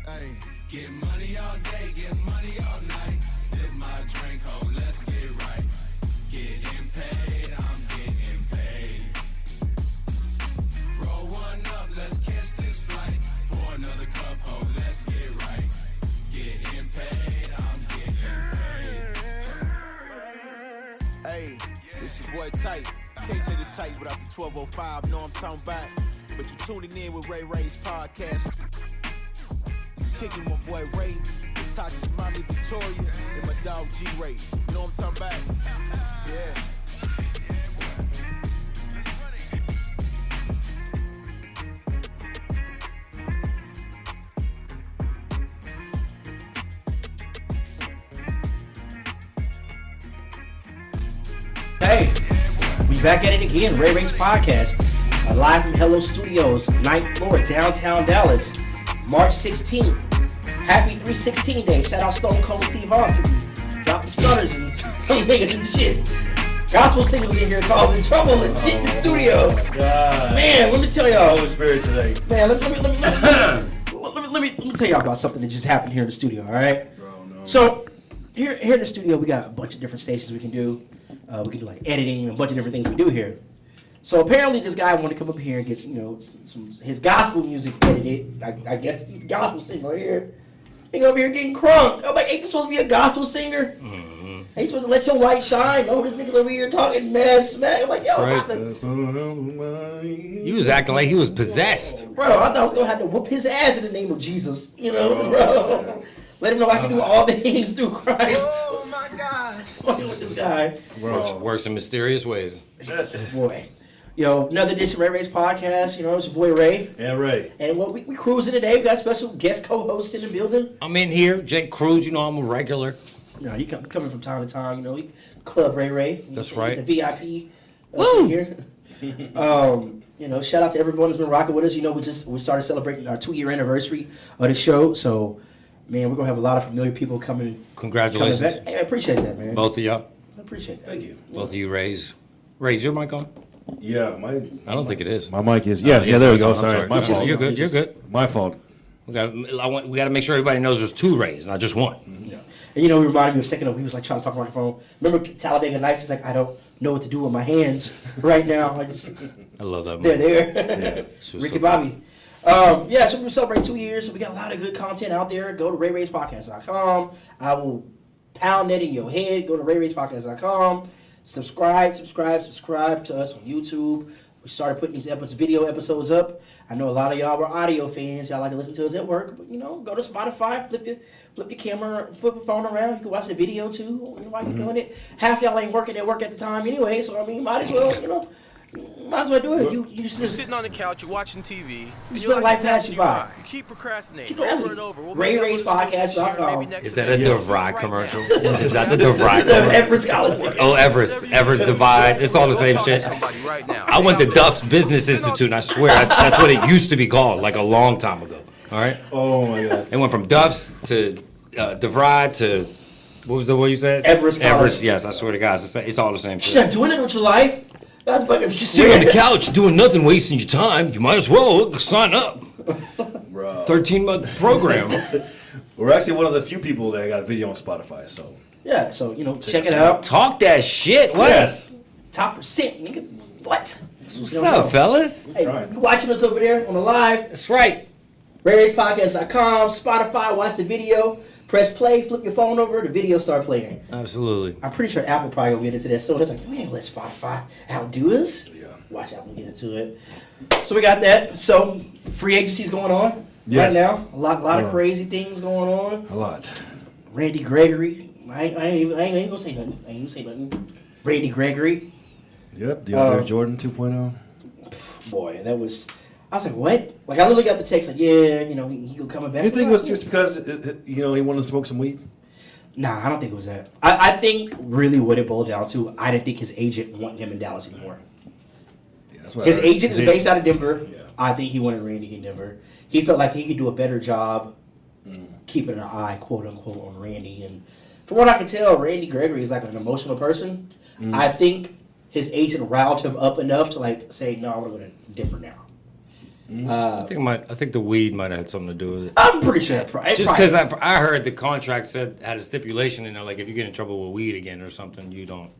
Hey. Get money all day, get money all night. Sip my drink, ho, let's get right. Getting paid, I'm getting paid. Roll one up, let's catch this flight. Pour another cup, ho, let's get right. Getting paid, I'm getting paid. Hey, it's your boy Tight. Can't say the Tight without the 1205. Know I'm talking about. But you tuning in with Ray Ray's podcast. Kicking my boy Ray, the toxic mommy Victoria, and my dog G-Ray. You know what I'm talking about? Yeah. Hey, we back at it again. Ray Ray's podcast, live from Hello Studios, 9th floor, downtown Dallas, March 16th. Happy 316 Day. Shout out Stone Cold Steve Austin. Dropping stutters and niggas and shit. Gospel singers in here causing trouble and shit in the studio. God. Man, let me tell y'all. Holy Spirit today. Man, let me tell y'all about something that just happened here in the studio, all right? Bro, no. So, here in the studio, we got a bunch of different stations we can do. We can do like editing and a bunch of different things we do here. So apparently this guy wanted to come up here and get his gospel music edited. I guess he's a gospel singer here. He over here getting crunk. I'm like, ain't you supposed to be a gospel singer? Mm-hmm. Ain't you supposed to let your light shine? No, this nigga over here talking mad smack. I'm like, yo, He was acting like he was possessed. Bro, I thought I was gonna have to whoop his ass in the name of Jesus. You know, bro. Let him know I can do all things through Christ. Oh my God. Fucking with this guy. Works in mysterious ways. Boy. Yo, another edition of Ray Ray's podcast. You know, it's your boy Ray. Yeah, Ray. And what we cruising today. We got a special guest co-host in the building. I'm in here, Jake Cruz. You know I'm a regular. You know, you coming from time to time. You know, Club Ray Ray. That's right. The VIP. Woo! Here. You know, shout out to everyone who's been rocking with us. You know, we started celebrating our 2-year anniversary of the show. So, man, we're gonna have a lot of familiar people coming. Congratulations. Coming back. Hey, I appreciate that, man. Both of y'all. I appreciate that. Thank you. Both of you, Rays. Rays, your mic on? Yeah, I don't think it is. my mic is. Yeah, there we go. I'm Sorry. My fault. You're good. You're good. My fault. We got to make sure everybody knows there's 2 Rays, not just one. Yeah. And you know, he reminded me of a second of he was like trying to talk on the phone. Remember Talladega Nights? He's like, I don't know what to do with my hands right now. I love that They're movie. there. Yeah. Ricky Bobby. So we celebrate 2 years. So we got a lot of good content out there. Go to RayRaysPodcast.com. I will pound that in your head. Go to RayRaysPodcast.com. Subscribe to us on YouTube. We started putting these video episodes up. I know a lot of y'all were audio fans. Y'all like to listen to us at work. But, you know, go to Spotify, flip your camera, flip your phone around. You can watch the video, too, while you're doing it. Half y'all ain't working at work at the time anyway. So, I mean, might as well, do it. You just You're sitting on the couch, you're watching TV. just let life pass you by. You keep procrastinating Keep over and over. We'll RayRaysPodcast.com. Is that a DeVry commercial? Is that the DeVry commercial? Everest College. Oh, Everest Divide. It's all the same shit. Right now. I went to Duff's Business Institute, and I swear that's what it used to be called, like a long time ago. All right? Oh my God. It went from Duff's to DeVry to, what was the one you said? Everest College. Everest, yes, I swear to God. It's all the same shit. You're not doing it with your life. That's fucking Just sitting on the couch doing nothing, wasting your time. You might as well sign up. Bro. 13-month program. We're actually one of the few people that got video on Spotify, so. Yeah, so, check it out. Talk that shit. What? Yes. Top percent, nigga. What? What's up, fellas? Hey, you watching us over there on the live. That's right. RayRaysPodcast.com, Spotify, watch the video, press play, flip your phone over, the video start playing. Absolutely. I'm pretty sure Apple probably will get into that. So they're like, we ain't let Spotify outdo us. Yeah. Watch Apple get into it. So we got that. So free agency's going on Yes. right now. A lot of crazy things going on. A lot. Randy Gregory. I ain't gonna say nothing. I ain't gonna say nothing. Randy Gregory. Yep. DeAndre Jordan 2.0. Boy, that was. I was like, what? Like, I literally got the text, like, yeah, he go coming back. You think it was just because, he wanted to smoke some weed? Nah, I don't think it was that. I think really what it boiled down to, I didn't think his agent wanted him in Dallas anymore. Yeah, that's what His I heard. agent is based out of Denver. Yeah. I think he wanted Randy in Denver. He felt like he could do a better job keeping an eye, quote unquote, on Randy. And from what I can tell, Randy Gregory is like an emotional person. I think his agent riled him up enough to like say, no, I want to go to Denver now. I think the weed might have had something to do with it. I'm pretty sure. Just because I heard the contract had a stipulation in there, like if you get in trouble with weed again or something, you don't.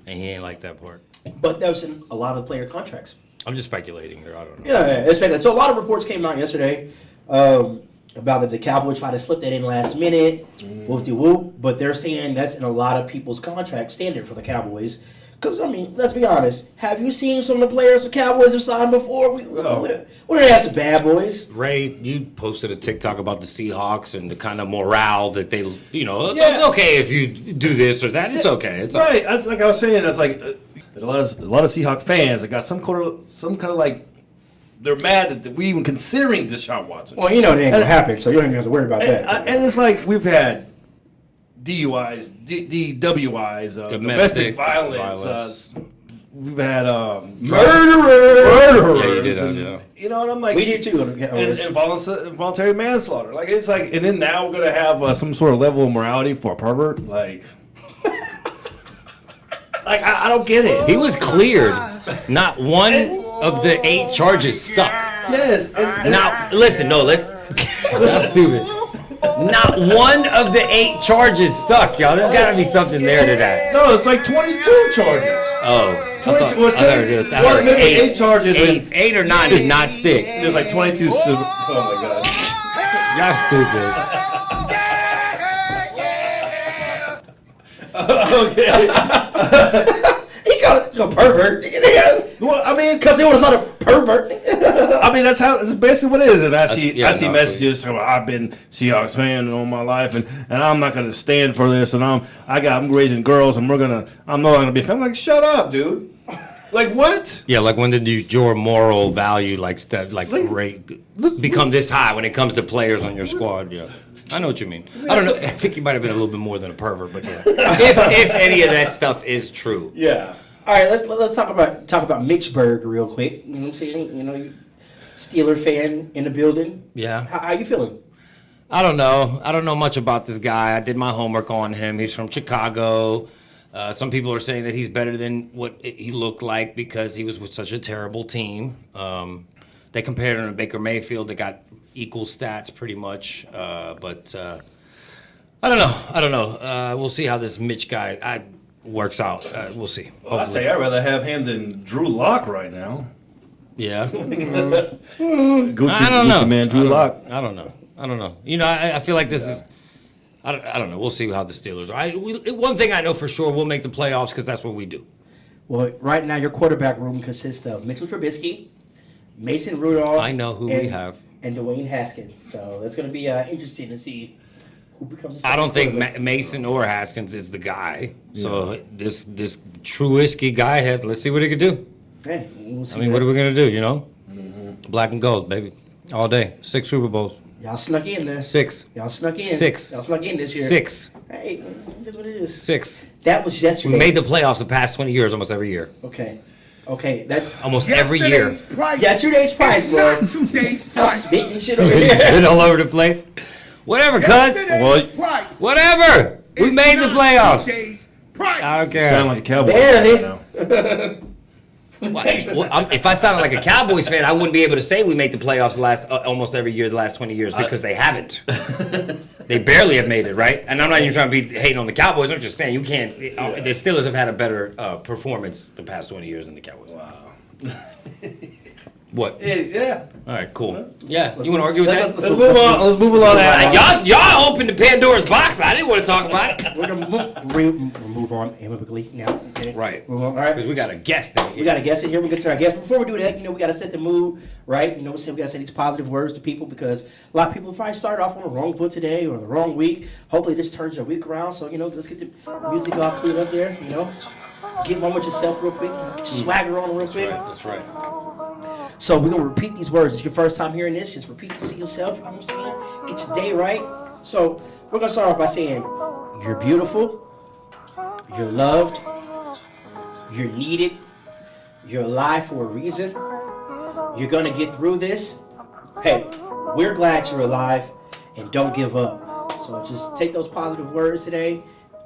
And he ain't like that part. But that was in a lot of player contracts. I'm just speculating here. I don't know. Yeah, it's speculating. So a lot of reports came out yesterday about that the Cowboys tried to slip that in last minute, whoop-de-whoop. But they're saying that's in a lot of people's contract standard for the Cowboys. Because, I mean, let's be honest. Have you seen some of the players the Cowboys have signed before? We don't have some bad boys. Ray, you posted a TikTok about the Seahawks and the kind of morale that they, it's Yeah. okay if you do this or that. It's okay. It's Right. okay. That's like I was saying. That's like there's a lot of Seahawks fans that got some kind of like they're mad that we even considering Deshaun Watson. Well, it ain't going to happen, so you don't even have to worry about that. And it's like we've had DUIs, DWIs, domestic violence. We've had murderers. Yeah, you did that, yeah. And I'm like, We did too. And involuntary manslaughter. Like it's like, and then now we're gonna have some sort of level of morality for a pervert. Like, I don't get it. He was cleared. Not one of the 8 charges stuck. Yes. That's stupid. Not one of the 8 charges stuck, y'all. There's got to be something there to that. No, it's like 22 charges. Oh. 22 was 8 charges. 8 or 9 does not stick. There's like 22. Oh my god. Y'all stupid. Okay. He got a pervert. Well, I mean, Because he was not a pervert. I mean, that's basically what it is. And I see yeah, messages. So I've been Seahawks fan all my life, and I'm not gonna stand for this. And I'm raising girls, and I'm no longer gonna be a fan. I'm like, shut up, dude. Like what? Yeah, like when did your moral value become this high when it comes to players on your squad? Yeah. I know what you mean. I don't know. I think he might have been a little bit more than a pervert, but yeah. if any of that stuff is true. Yeah. All right, let's talk about Mitchburg real quick. You know what I'm saying? You Steeler fan in the building. Yeah. How you feeling? I don't know. I don't know much about this guy. I did my homework on him. He's from Chicago. Some people are saying that he's better than what he looked like because he was with such a terrible team. They compared him to Baker Mayfield. They got equal stats pretty much. But I don't know. We'll see how this Mitch guy works out. We'll see. Well, I'll tell you, I'd rather have him than Drew Lock right now. Yeah. Gucci, I don't know. Gucci man, Drew Lock. I don't know. I feel like this is. I don't know. We'll see how the Steelers are. One thing I know for sure, we'll make the playoffs because that's what we do. Well, right now your quarterback room consists of Mitchell Trubisky, Mason Rudolph. I know who we have. And Dwayne Haskins. So that's going to be interesting to see who becomes the I don't think quarterback. Mason or Haskins is the guy. So this Trubisky guy let's see what he could do. Okay, we'll see What are we gonna do? Black and gold, baby, all day. 6 Super Bowls. Y'all snuck in there. 6. Y'all snuck in. 6. Y'all snuck in this year. 6. Hey, that's what it is. 6. That was yesterday. We made the playoffs the past 20 years, almost every year. Okay, that's Almost every year. yesterday's prize, bro. Stop spitting shit over here. It's been all over the place. Whatever, cuz. Whatever. We made the playoffs. I don't care. Sound like a Cowboy Barely. fan now. If I sounded like a Cowboys fan, I wouldn't be able to say we make the playoffs almost every year the last 20 years because they haven't. They barely have made it, right? And I'm not even trying to be hating on the Cowboys. I'm just saying you can't. The Steelers have had a better performance the past 20 years than the Cowboys. Wow. What? Yeah. All right, cool. Yeah, you want to argue with that? Let's move on. Let's move along. Y'all opened the Pandora's box. I didn't want to talk about it. We're gonna move on amicably now. Okay? Right. Move on. All right. Because we got a guest in here. We got a guest in here. We get to our guest. Before we do that, we got to set the mood, right? We got to say these positive words to people because a lot of people probably started off on the wrong foot today or the wrong week. Hopefully, this turns your week around. So, let's get the music all cleared up there. Get one with yourself real quick. Get your swagger on real quick. That's right. So we're gonna repeat these words. If it's your first time hearing this, just repeat this to yourself. You know what I'm saying? Get your day right. So we're gonna start off by saying, you're beautiful, you're loved, you're needed, you're alive for a reason. You're gonna get through this. Hey, we're glad you're alive and don't give up. So just take those positive words today.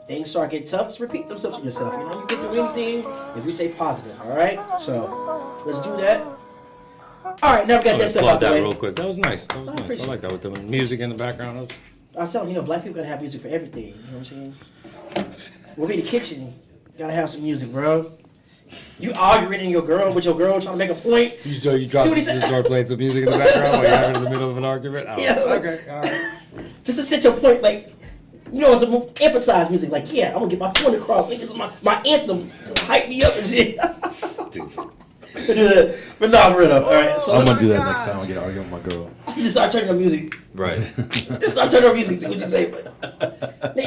Things start getting tough, just repeat themselves to yourself. You get through anything if you say positive, all right? So let's do that. All right, now we got I'm that gonna stuff out applaud the that way. real quick. That was nice. That was nice. I appreciate like that with the music in the background. That was... I was telling you, black people gotta have music for everything. You know what I'm saying? We'll be in the kitchen. Gotta have some music, bro. You arguing with your girl trying to make a point. You See what he said? start playing some music in the background while you're having in the middle of an argument? Oh, Yeah. okay, all right. Just to set your point, like, you know, it's a emphasize music. Like, yeah, I'm gonna get my point across. Like, it's my anthem to hype me up and shit. Stupid. But no, for real though. All right, so I'm gonna do that next time I get arguing with my girl. just start turning the music. Right. Just start turning the music. See what you say, but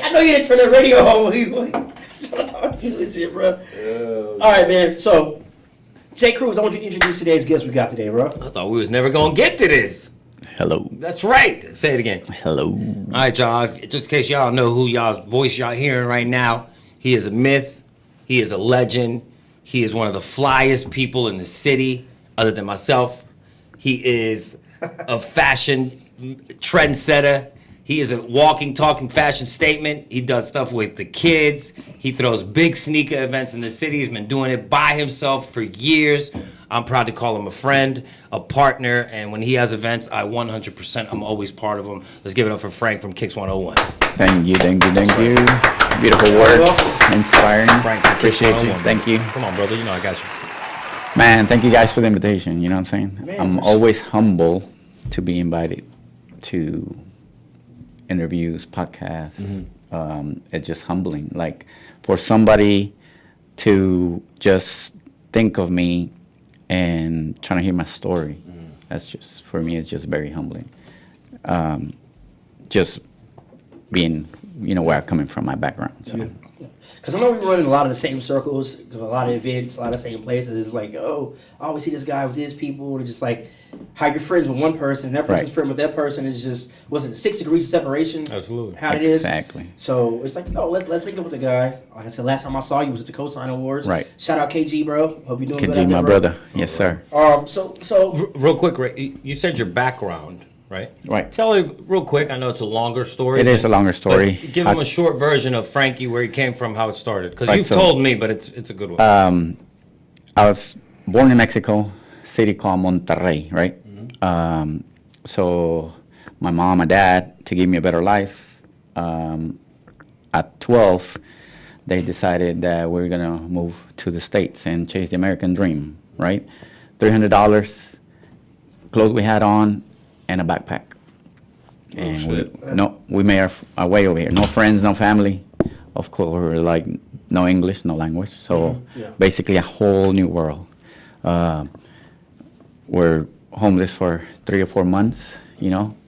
I know you didn't turn the radio on. You trying to talk to you and shit, bro. All right, man. So, Jay Cruz, I want you to introduce today's guest we got today, bro. I thought we was never gonna get to this. Hello. That's right. Say it again. Hello. All right, y'all. Just in case y'all know who y'all voice y'all hearing right now, he is a myth. He is a legend. He is one of the flyest people in the city, other than myself. He is a fashion trendsetter. He is a walking, talking fashion statement. He does stuff with the kids. He throws big sneaker events in the city. He's been doing it by himself for years. I'm proud to call him a friend, a partner, and when he has events, I 100%, I'm always part of them. Let's give it up for Frank from Kicks 101. Thank you. Beautiful words. Inspiring. Frank from Kicks Appreciate you. 101. Thank you. Come on, brother. You know I got you. Man, thank you guys for the invitation. You know what I'm saying? Man, I'm for sure. always humble to be invited to interviews, podcasts. It's just humbling. Like, for somebody to just think of me and trying to hear my story, that's just, for me, it's just very humbling. Just being, where I'm coming from, my background. So. Because I know we run in a lot of the same circles, a lot of events, a lot of the same places. It's like, oh, I always see this guy with these people. And it's just like how you're friends with one person, and that person's Right. friend with that person is just, was it 6 degrees of separation? Absolutely. How it is. Exactly. So it's like, no, let's link up with the guy. Like I said, last time I saw you was at the Co-Sign Awards. Right. Shout out KG, bro. Hope you're doing good out KG, there, my bro. brother. Yes, sir. So Real quick, Ray, you said your background, right? Right. Tell it real quick. I know it's a longer story. It is a longer story. But give him a short version of Frankie, where he came from, how it started. Because Right, you've so- told me, but it's a good one. I was born in Mexico, city called Monterrey, right? So my mom and dad, to give me a better life, at 12, they decided that we're gonna move to the States and chase the American dream, right? $300, clothes we had on, and a backpack. And we made our way over here. No friends, no family. Of course, we were like no English, no language. So Yeah. basically a whole new world. We're homeless for 3 or 4 months,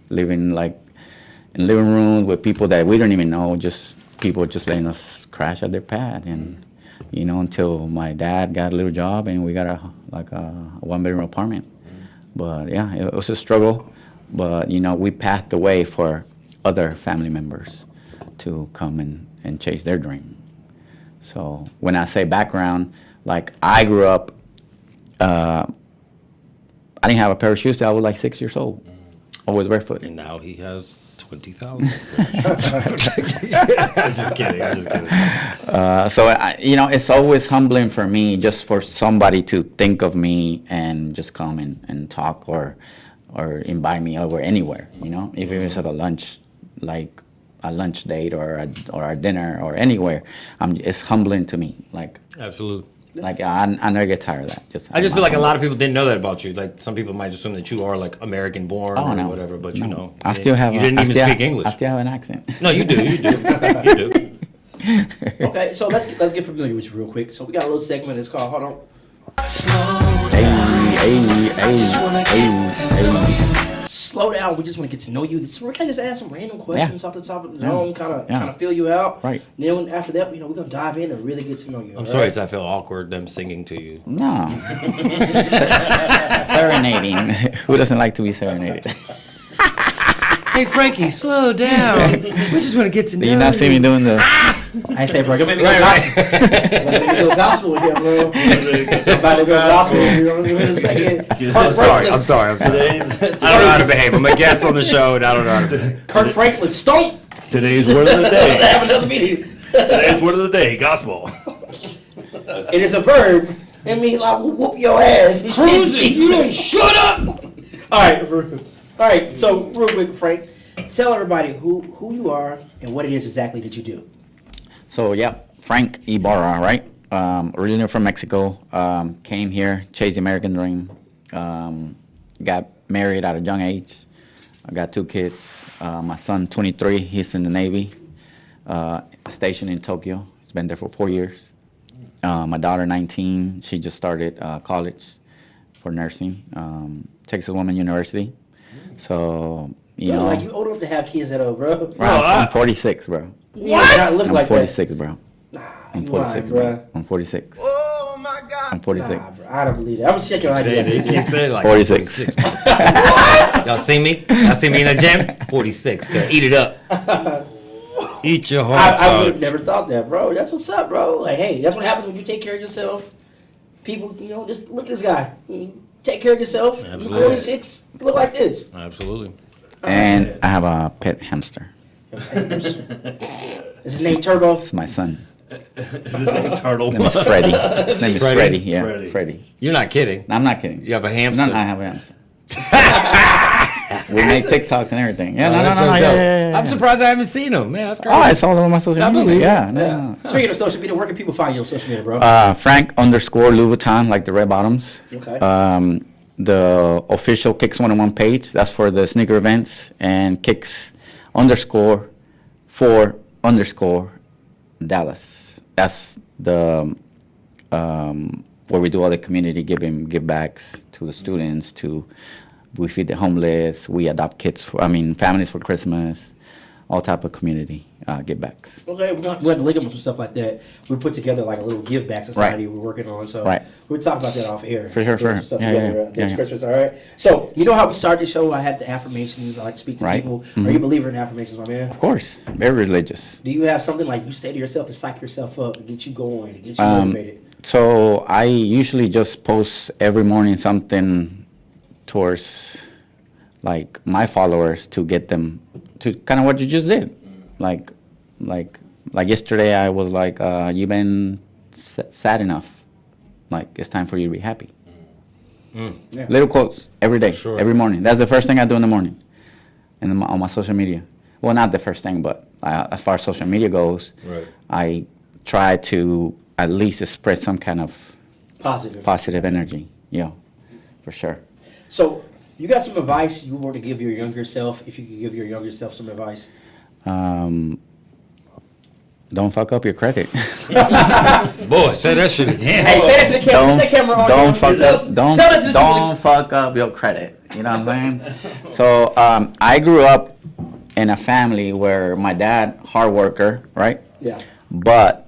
living like in living rooms with people that we don't even know, just people just letting us crash at their pad. And, until my dad got a little job and we got a 1-bedroom apartment. But yeah, it was a struggle. But, we paved the way for other family members to come and chase their dream. So when I say background, like I grew up, I didn't have a pair of shoes till I was like 6 years old, always barefoot. and now he has 20,000. I'm just kidding. So, it's always humbling for me just for somebody to think of me and just come and talk or invite me over anywhere, if it was at a lunch, like a lunch date or a dinner or anywhere. It's humbling to me. Absolutely. I never get tired of that. I just feel like a lot of people didn't know that about you. Like, some people might assume that you are like American born or no. whatever, but No. you I still have. You didn't even speak English. I still have an accent. No, you do. You do. okay, so let's get familiar with you real quick. So we got a little segment. It's called Hold On. Hey. Slow down. We just want to get to know you. We're kind of just ask some random questions off the top of the dome, kind of feel you out. Right. Then after that, we're gonna dive in and really get to know you. I'm sorry if I feel awkward them singing to you. No. Serenading. Who doesn't like to be serenaded? Hey, Frankie, slow down. We just want to get to know Do you not see me doing the? I say, bro, make me go gospel. Make me go gospel here, bro. I'm about to go gospel here in a second. I'm sorry. I don't know how to behave. I'm a guest on the show, and I don't know how to. Kirk Franklin, stomp. Today's word of the day. Have another meeting. Today's word of the day, gospel. It is a verb It means I will whoop your ass. Cruising. You don't shut up. All right. So real quick, Frank, tell everybody who you are and what it is exactly that you do. So yeah, Frank Ibarra, right? Originally from Mexico, came here, chased the American dream, got married at a young age. I got 2 kids. My son, 23, he's in the Navy, stationed in Tokyo. He's been there for 4 years. My daughter, 19, she just started college for nursing, Texas Woman University. So, you know. Like you old enough to have kids that old, bro. Bro, I'm 46, bro. You do not look I'm like 46, bro. Nah, I'm you 46, lying, bro. bro. I'm 46. Oh my God. I'm 46. Nah, bro, I don't believe that. I'm gonna check your Say it, ID. keep saying it like 46. 46. What? Y'all see me? Y'all see me in the gym? 46. Good. Eat it up. Eat your heart I would have out. never thought that, bro. That's what's up, bro. Like, hey, that's what happens when you take care of yourself. People, you know, just look at this guy. You take care of yourself. You're Absolutely. 46. You look like this. Absolutely. And I have a pet hamster. Is his name Turbo? It's my son. Is his name Turtle? His name is Freddie. His name is Freddie? Freddie. Yeah, Freddie. Freddie. You're not kidding. I'm not kidding. You have a hamster. No, I have a hamster. We make TikToks and everything. Yeah, Oh, no, that's no, so no. dope. Yeah. I'm surprised I haven't seen him. Man, that's crazy. Oh, it's all over my social I media. believe it. Yeah, no. Speaking of social media, where can people find you on social media, bro? Frank _Louis Vuitton, like the red bottoms. Okay. The official Kicks 101 page, that's for the sneaker events, and Kicks _4_ Dallas. That's the where we do all the community give backs to the students. We feed the homeless. We adopt families for Christmas. All type of community give backs. Okay, we have to link up with some stuff like that. We put together like a little give back society we're working on. So Right. we'll talk about that off air. For sure, Put some sure. stuff Yeah, together, yeah, next yeah. Christmas, all right? So you know how we started the show? I had the affirmations. I like to speak to Right. people. Mhm. Are you a believer in affirmations, my man? Of course, very religious. Do you have something like you say to yourself to psych yourself up, to get you going, to get you Um, motivated? So I usually just post every morning something towards like my followers to get them to kind of what you just did. Like yesterday I was like, you've been sad enough. Like it's time for you to be happy. Yeah. Little quotes every day, Sure. every morning. That's the first thing I do in the morning, and on my social media. Well, not the first thing, but as far as social media goes, Right. I try to at least spread some kind of Positive. energy. Yeah, for sure. So you got some advice you were to give your younger self, if you could give your younger self some advice? Don't fuck up your credit. Boy, say that shit again. Hey, say that to the camera. Put that camera on. don't fuck Tell- up. Don't tell that to the don't fuck up your credit. You know what I'm saying? So I grew up in a family where my dad, hard worker, right? Yeah. But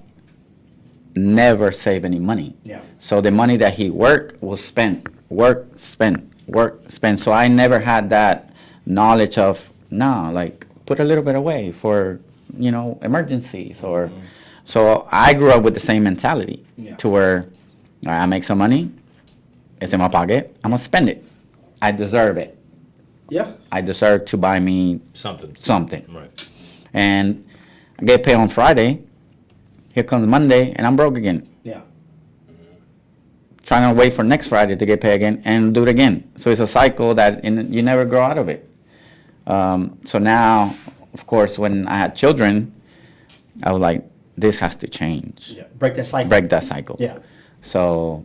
never save any money. Yeah. So the money that he worked was spent. Work, spent. So I never had that knowledge of like put a little bit away for emergencies or. So I grew up with the same mentality Yeah. to where I make some money, it's in my pocket, I'm gonna spend it. I deserve it. Yeah. I deserve to buy me Something. Right. and I get paid on Friday. Here comes Monday, and I'm broke again. Yeah. Trying to wait for next Friday to get paid again and do it again. So it's a cycle that you never grow out of it. So now, of course, when I had children, I was like, this has to change. Yeah. Break that cycle. Break that cycle. Yeah. So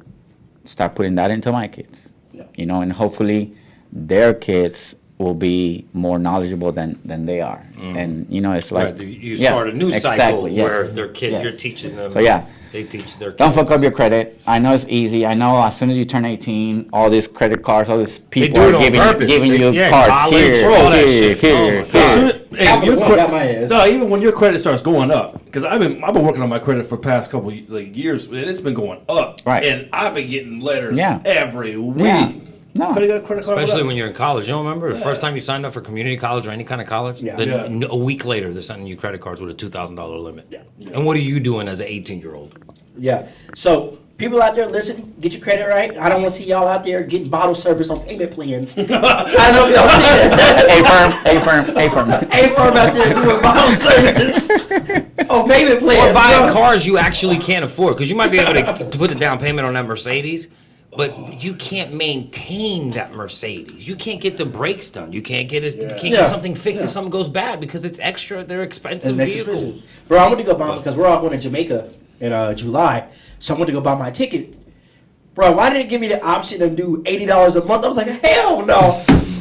start putting that into my kids. Yeah. And hopefully their kids will be more knowledgeable than they are. And it's like Right. You start a new cycle exactly, yes, where their kid, yes. you're teaching them. So yeah, They teach their kids. don't fuck up your credit. I know it's easy. I know as soon as you turn 18, all these credit cards, all these people do it are on giving purpose. you Yeah, cards college, here, all that here, shit. here, Oh my here. God. Hey, Capital your One credit, got my ass. no, even when your credit starts going up, because I've been working on my credit for the past couple years, and it's been going up. Right. And I've been getting letters Yeah. every week. Yeah. No. Could I get a credit card with Especially us? when you're in college. You don't remember the first time you signed up for community college or any kind of college? Yeah. Then Yeah. a week later, they're sending you credit cards with a $2,000 limit. Yeah. And what are you doing as an 18-year-old? Yeah. So people out there, listen, get your credit right. I don't want to see y'all out there getting bottle service on payment plans. I don't know if y'all see that. A firm. A firm out there doing bottle service Oh, payment Or plans. buying bro. cars you actually can't afford, because you might be able to put a down payment on that Mercedes, but you can't maintain that Mercedes. You can't get the brakes done. You can't get it. You can't Yeah. get something fixed if something goes bad because it's extra. They're expensive And next vehicles. Christmas. Bro, I want to go buy because we're all going to Jamaica in July, so I want to go buy my ticket. Bro, why did it give me the option to do $80 a month? I was like, hell no.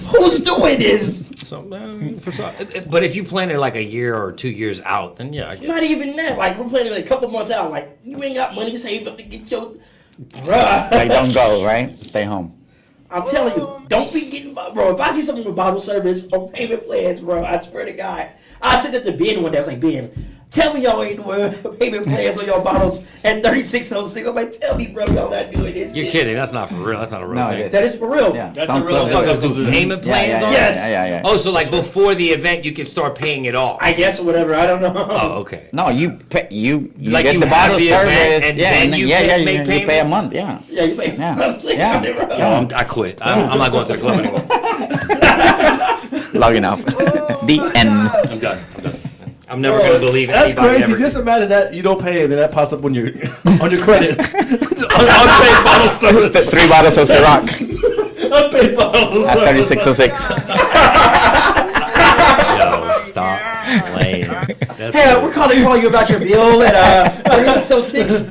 Who's doing this? So, but if you plan it like a year or 2 years out, then yeah, I get it. Not even that. Like, we're planning a couple months out. Like, you ain't got money saved up to get your... Bruh. Like, don't go, right? Stay home. I'm telling you, don't be getting... Bro, if I see something with bottle service on payment plans, bro, I swear to God. I said that to Ben one day. I was like, Ben, tell me y'all ain't doing payment plans on your bottles at 3606. I'm like, tell me, bro, y'all not doing this You're shit. kidding. That's not for real. That's not a real No, thing. it is. That is for real. Yeah. That's Some a real clubs- Motherfuckers do payment plans yeah, on Yes. it? Yeah. Oh, so like before the event, you can start paying it off. I guess or whatever. I don't know. Oh, okay. No, you pay, you Like get you the have bottle the service, event and then and you yeah, can you make pay a payments? month, yeah. Yeah, you pay Yeah. monthly Yeah. on it, bro. Yeah. I quit. I'm not going to the club anymore. Logging off. The end. I'm done. I'm never going to believe it. That's crazy. Just imagine that you don't pay and then that pops up on your credit. Unpaid bottle service. 3 bottles of Ciroc Unpaid bottle at service. 3606. Yo, stop playing. That's Hey, we're calling you about your bill at 3606.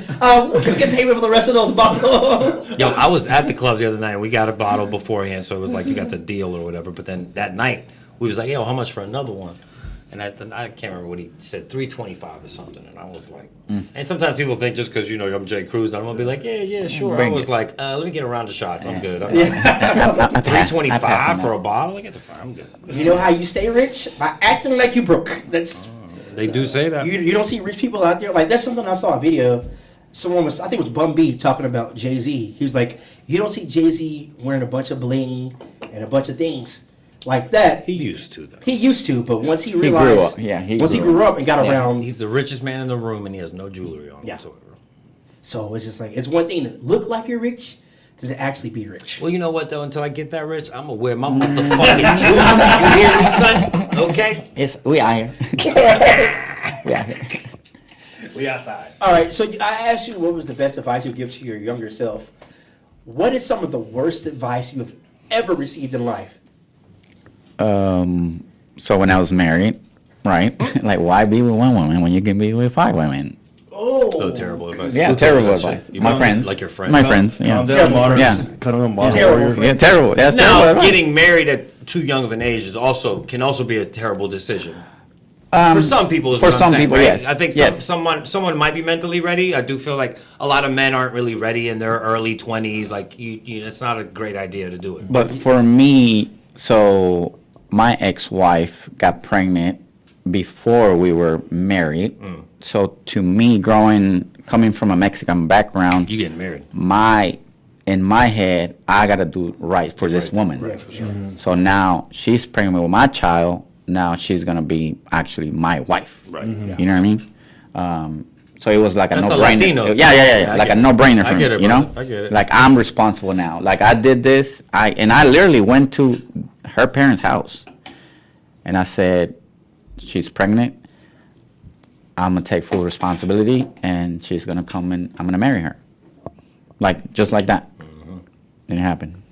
We can get payment for the rest of those bottles. Yo, I was at the club the other night and we got a bottle beforehand, so it was like you got the deal or whatever. But then that night, we was like, yo, how much for another one? And I can't remember what he said, $325 or something. And I was like, and sometimes people think just because, I'm Jay Cruz, I'm going to be like, yeah, sure. Bring I was it. like, let me get a round of shots. I'm good. I'm I pass on $325 that. for a bottle? I get the fine. I'm good. You know how you stay rich? By acting like you broke. That's They do say that. you don't see rich people out there. Like, that's something I saw a video. Someone was, I think it was Bum B talking about Jay-Z. He was like, you don't see Jay-Z wearing a bunch of bling and a bunch of things like that. He used to, though. He used to, but once he grew realized, up. Yeah, once he grew up and got Yeah. around, He's the richest man in the room and he has no jewelry on Yeah. whatsoever. so it's just like, it's one thing to look like you're rich to actually be rich. Well, you know what, though? Until I get that rich, I'm going to wear my motherfucking jewelry. You hear me, son? Okay? We out here. We out here. We outside. All right, so I asked you what was the best advice you give to your younger self. What is some of the worst advice you have ever received in life? So when I was married, right? Like, why be with one woman when you can be with 5 women? Oh, terrible advice. Yeah, Who told terrible you that advice. shit? You My found it? friends. Like your friends? My friends, yeah. Calm down, Terrible Martin. friends. Yeah. Cut on Martin. Terrible. Yeah, terrible. That's terrible Now, advice. getting married at too young of an age can also be a terrible decision. For some people, is for what I'm some saying, people, right? yes. I think Yes. someone might be mentally ready. I do feel like a lot of men aren't really ready in their early 20s. Like, it's not a great idea to do it. But for me, so my ex-wife got pregnant before we were married. So to me, coming from a Mexican background, You getting married? in my head, I gotta do right for this woman. Yeah, for sure. So now she's pregnant with my child. Now she's gonna be actually my wife. Right. You know what I mean? So it was like a That's a no-brainer. Latino thing. Yeah. I Like a get it. no-brainer I for get me. it, You know? brother. I get it. Like I'm responsible now. Like I did this. I literally went to her parents' house, and I said, "She's pregnant. I'm gonna take full responsibility, and she's gonna come and I'm gonna marry her." Like just like that. Didn't happen.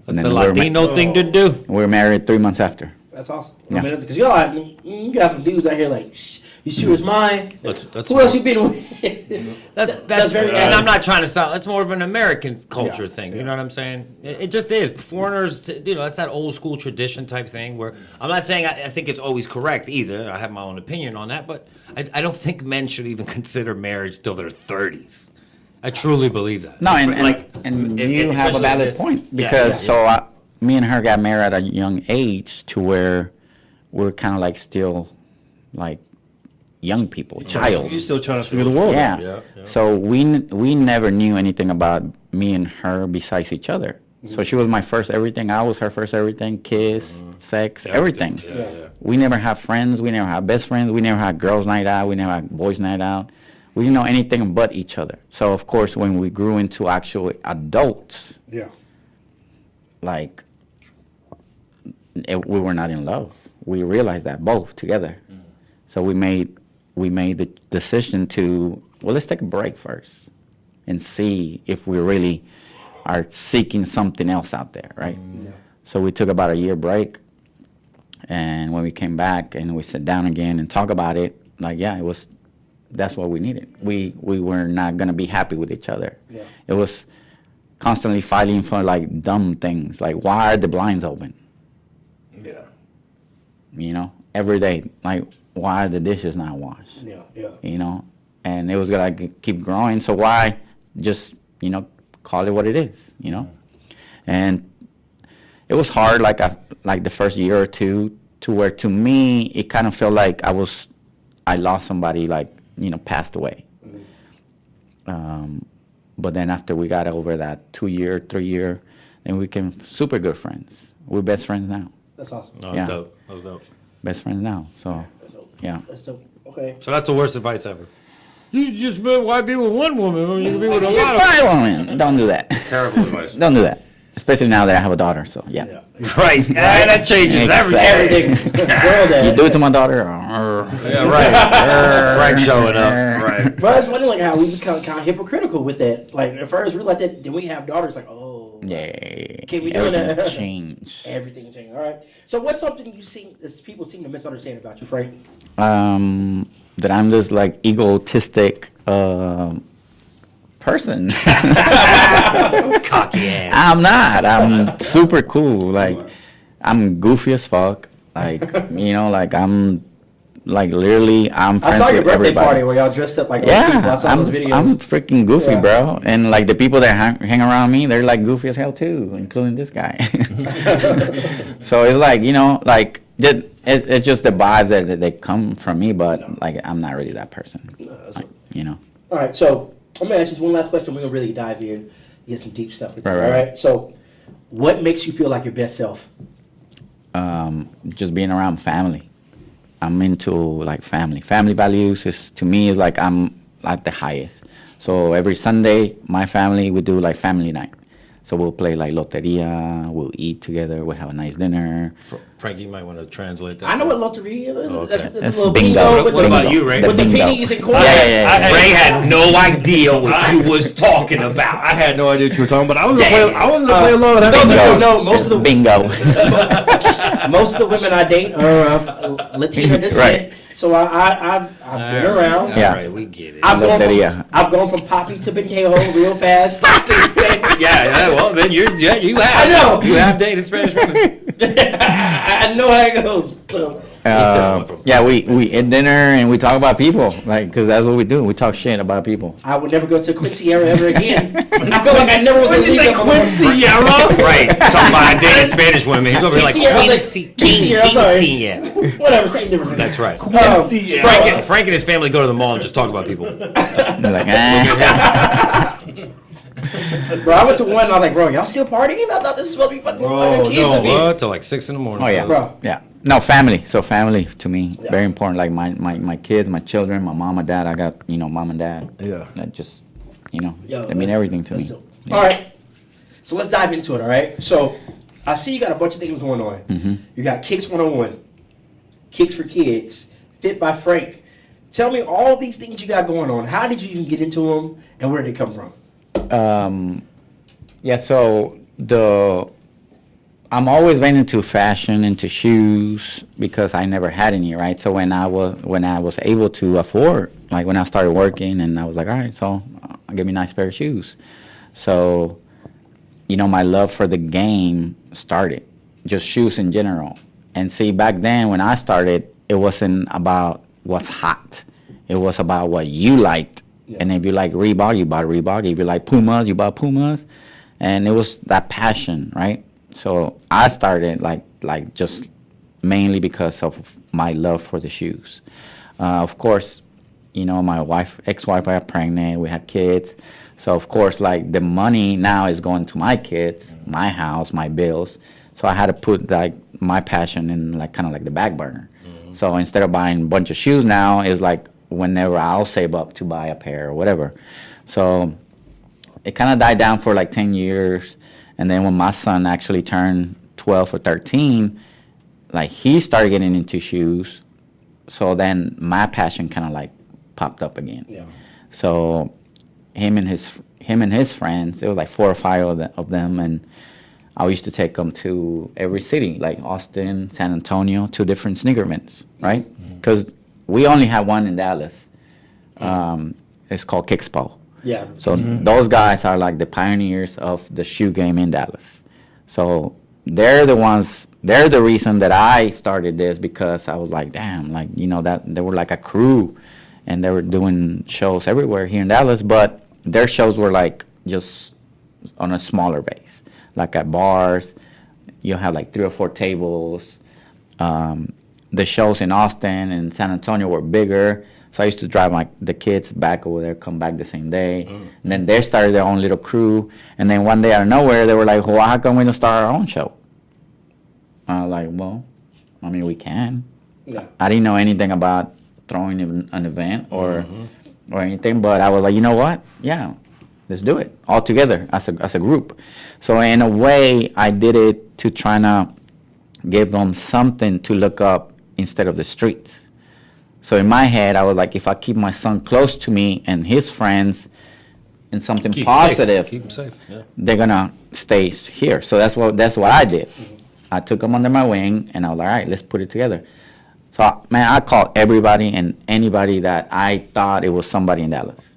That's And the then we were Latino thing to do. We were married 3 months after. That's awesome. Yeah. I mean, because you got some dudes out here like, Shh, you sure it's mine? That's Who else you been with? That's very and I'm not trying to sound. That's more of an American culture Yeah, thing. You know what I'm saying? It just is. Foreigners, that's that old school tradition type thing. Where I'm not saying I think it's always correct either. I have my own opinion on that, but I don't think men should even consider marriage till their 30s. I truly believe that. No, and you have a especially valid this- point Yeah, because yeah. me and her got married at a young age to where we're kind of like still like young people, child. You're still trying to figure the world out. Yeah. Yeah. So we never knew anything about me and her besides each other. So she was my first everything. I was her first everything. Kiss, sex, everything. Yeah. We never had friends. We never had best friends. We never had girls' night out. We never had boys' night out. We didn't know anything but each other. So of course, when we grew into actual adults, Yeah. like we were not in love. We realized that both together. So we made we made the decision to, well, let's take a break first and see if we really are seeking something else out there, right? So we took about a year break, and when we came back and we sat down again and talk about it, like, yeah, that's what we needed. We were not gonna be happy with each other. Yeah. It was constantly fighting for like dumb things, like why are the blinds open? Yeah. You know, every day, like why are the dishes not washed? Yeah. You know, and it was gonna keep growing. So why just, you know, call it what it is, you know? And it was hard, like the first year or two, to where to me it kind of felt like I lost somebody, like, you know, passed away. But then after we got over that 2 year, 3 year, then we became super good friends. We're best friends now. That's awesome. No, Yeah. that's dope. That was dope. Best friends now. So That's dope. yeah. That's dope. Okay. So that's the worst advice ever. You just why be with one woman when you can be with a lot of Fine woman. Don't do that. terrible advice. Don't do that. Especially now that I have a daughter. So yeah. Right. And that changes Exactly. Everything. Girl, You that. do it to my daughter. Yeah, right. Frank showing up. Right. But it's funny, like how we become kind of hypocritical with that. Like at first we like that, then we have daughters. Like, oh, Yeah. Can we do Everything that? changed. everything changed. All right. So what's something people seem to misunderstand about you, Frank? That I'm this like egotistic person. Cocky ass. I'm not. I'm super cool. Like, I'm goofy as fuck. Like, you know, like I'm, like literally, I'm I friends saw your with birthday everybody. party where y'all dressed up like those people. I saw I'm those videos. I'm freaking goofy, Yeah. bro. And like the people that hang around me, they're like goofy as hell too, including this guy. So it's like, you know, like it's just the vibes that they come from me, but like I'm not really that person. Like, you know. All right, so I'm gonna ask you this one last question. We're gonna really dive in, get some deep stuff with you. Right, All right. right. So, what makes you feel like your best self? Just being around family. I'm into like family. Family values is to me is like I'm at the highest. So every Sunday, my family we do like family night. So we'll play like loteria. We'll eat together. We'll have a nice dinner. Frank, you might want to translate that. I know what loteria is. Oh, That's okay. a That's little bingo. bingo. What about you, Ray? With the bingo. pennies and coins. Yeah. Ray had no idea what you was talking about. I had no idea what you were talking about. I was gonna play. I was gonna play along with that. No, most of the bingo. most of the women I date are of Latino descent. Right. So I've been around. Yeah. All right, we get it. Loteria. I've gone from Poppy to Benquejo real fast. Yeah, well, then you have. I know. You have dated Spanish women. I know how it goes. So, Yeah, we eat dinner and we talk about people, like, because that's what we do. We talk shit about people. I would never go to Quincy area ever again. I feel like I never was going to leave Quincy Right, talking about dated Spanish women. He's over here like Quinceañera, I was like, Quincy, Quinceañera, I'm sorry. Quinceañera. Whatever, same difference. That's right. Quincy. Frank and his family go to the mall and just talk about people. They're like, eh. Bro, I went to one and I was like, bro, y'all still partying? I thought this was supposed to be fucking kids in here. What? Till like 6 in the morning. Oh yeah, Bro. yeah. No, family. So family to me very important. Like my kids, my children, my mom and dad. I got mom and dad. Yeah. That just Yo, they mean that's- everything to that's me. dope. All right. So let's dive into it, all right? So I see you got a bunch of things going on. Mm-hmm. You got Kicks 101, Kicks for Kids, Fit by Frank. Tell me all these things you got going on. How did you even get into them, and where did they come from? Yeah. So I'm always been into fashion, into shoes because I never had any, right? So when I was able to afford, like when I started working, and I was like, all right, so I'll give me a nice pair of shoes. So, my love for the game started, just shoes in general. And see, back then when I started, it wasn't about what's hot. It was about what you liked. Yeah. And if you like Reebok, you bought Reebok. If you like Pumas, you bought Pumas. And it was that passion, right? So I started like just mainly because of my love for the shoes. Of course, my ex-wife got pregnant. We had kids. So of course, like the money now is going to my kids, my house, my bills. So I had to put like my passion in like kind of like the back burner. Mm-hmm. So instead of buying a bunch of shoes now, it's like whenever I'll save up to buy a pair or whatever. So it kind of died down for like 10 years. And then when my son actually turned 12 or 13, like he started getting into shoes. So then my passion kind of like popped up again. Yeah. So him and his friends, it was like 4 or 5 of them, and I used to take them to every city, like Austin, San Antonio, 2 different sneaker events, right? Because we only had one in Dallas. It's called Kickspo. Yeah. So those guys are like the pioneers of the shoe game in Dallas. So they're the reason that I started this, because I was like, damn, like, you know, that they were like a crew and they were doing shows everywhere here in Dallas, but their shows were like just on a smaller base, like at bars. You have like 3 or 4 tables. The shows in Austin and San Antonio were bigger. So I used to drive the kids back over there, come back the same day. And then they started their own little crew. And then one day out of nowhere, they were like, well, how come we don't start our own show? I was like, well, I mean, we can. Yeah. I didn't know anything about throwing an event or anything, but I was like, you know what? Yeah, let's do it all together as a group. So in a way, I did it to try to give them something to look up instead of the streets. So in my head, I was like, if I keep my son close to me and his friends and something positive, Keep him safe. Yeah. they're gonna stay here. So that's what I did. I took them under my wing, and I was like, all right, let's put it together. So man, I called everybody and anybody that I thought it was somebody in Dallas.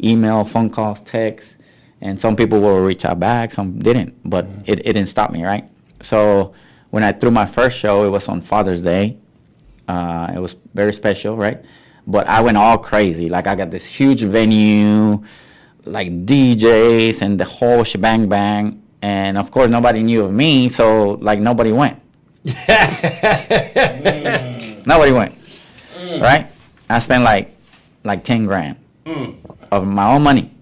Email, phone calls, texts, and some people will reach out back, some didn't, but it didn't stop me, right? So when I threw my first show, it was on Father's Day. It was very special, right? But I went all crazy. Like, I got this huge venue, like DJs and the whole shebang bang. And of course, nobody knew of me, so like nobody went. Nobody went, right? I spent like 10 grand of my own money,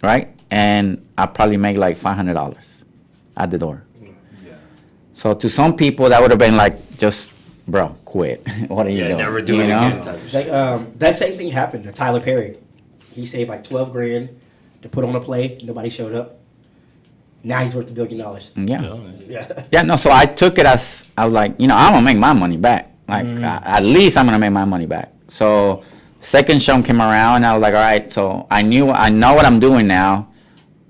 right? And I probably make like $500 at the door. So to some people, that would have been like, just, bro, quit. What are you doing? Never do it again. Type of shit. Like, that same thing happened to Tyler Perry. He saved like 12 grand to put on a play. Nobody showed up. Now he's worth $1 billion. Yeah. Yeah. Yeah, no, so I took it as, I was like, you know, I'm going to make my money back. Like, at least I'm going to make my money back. So second show came around, and I was like, all right, so I know what I'm doing now.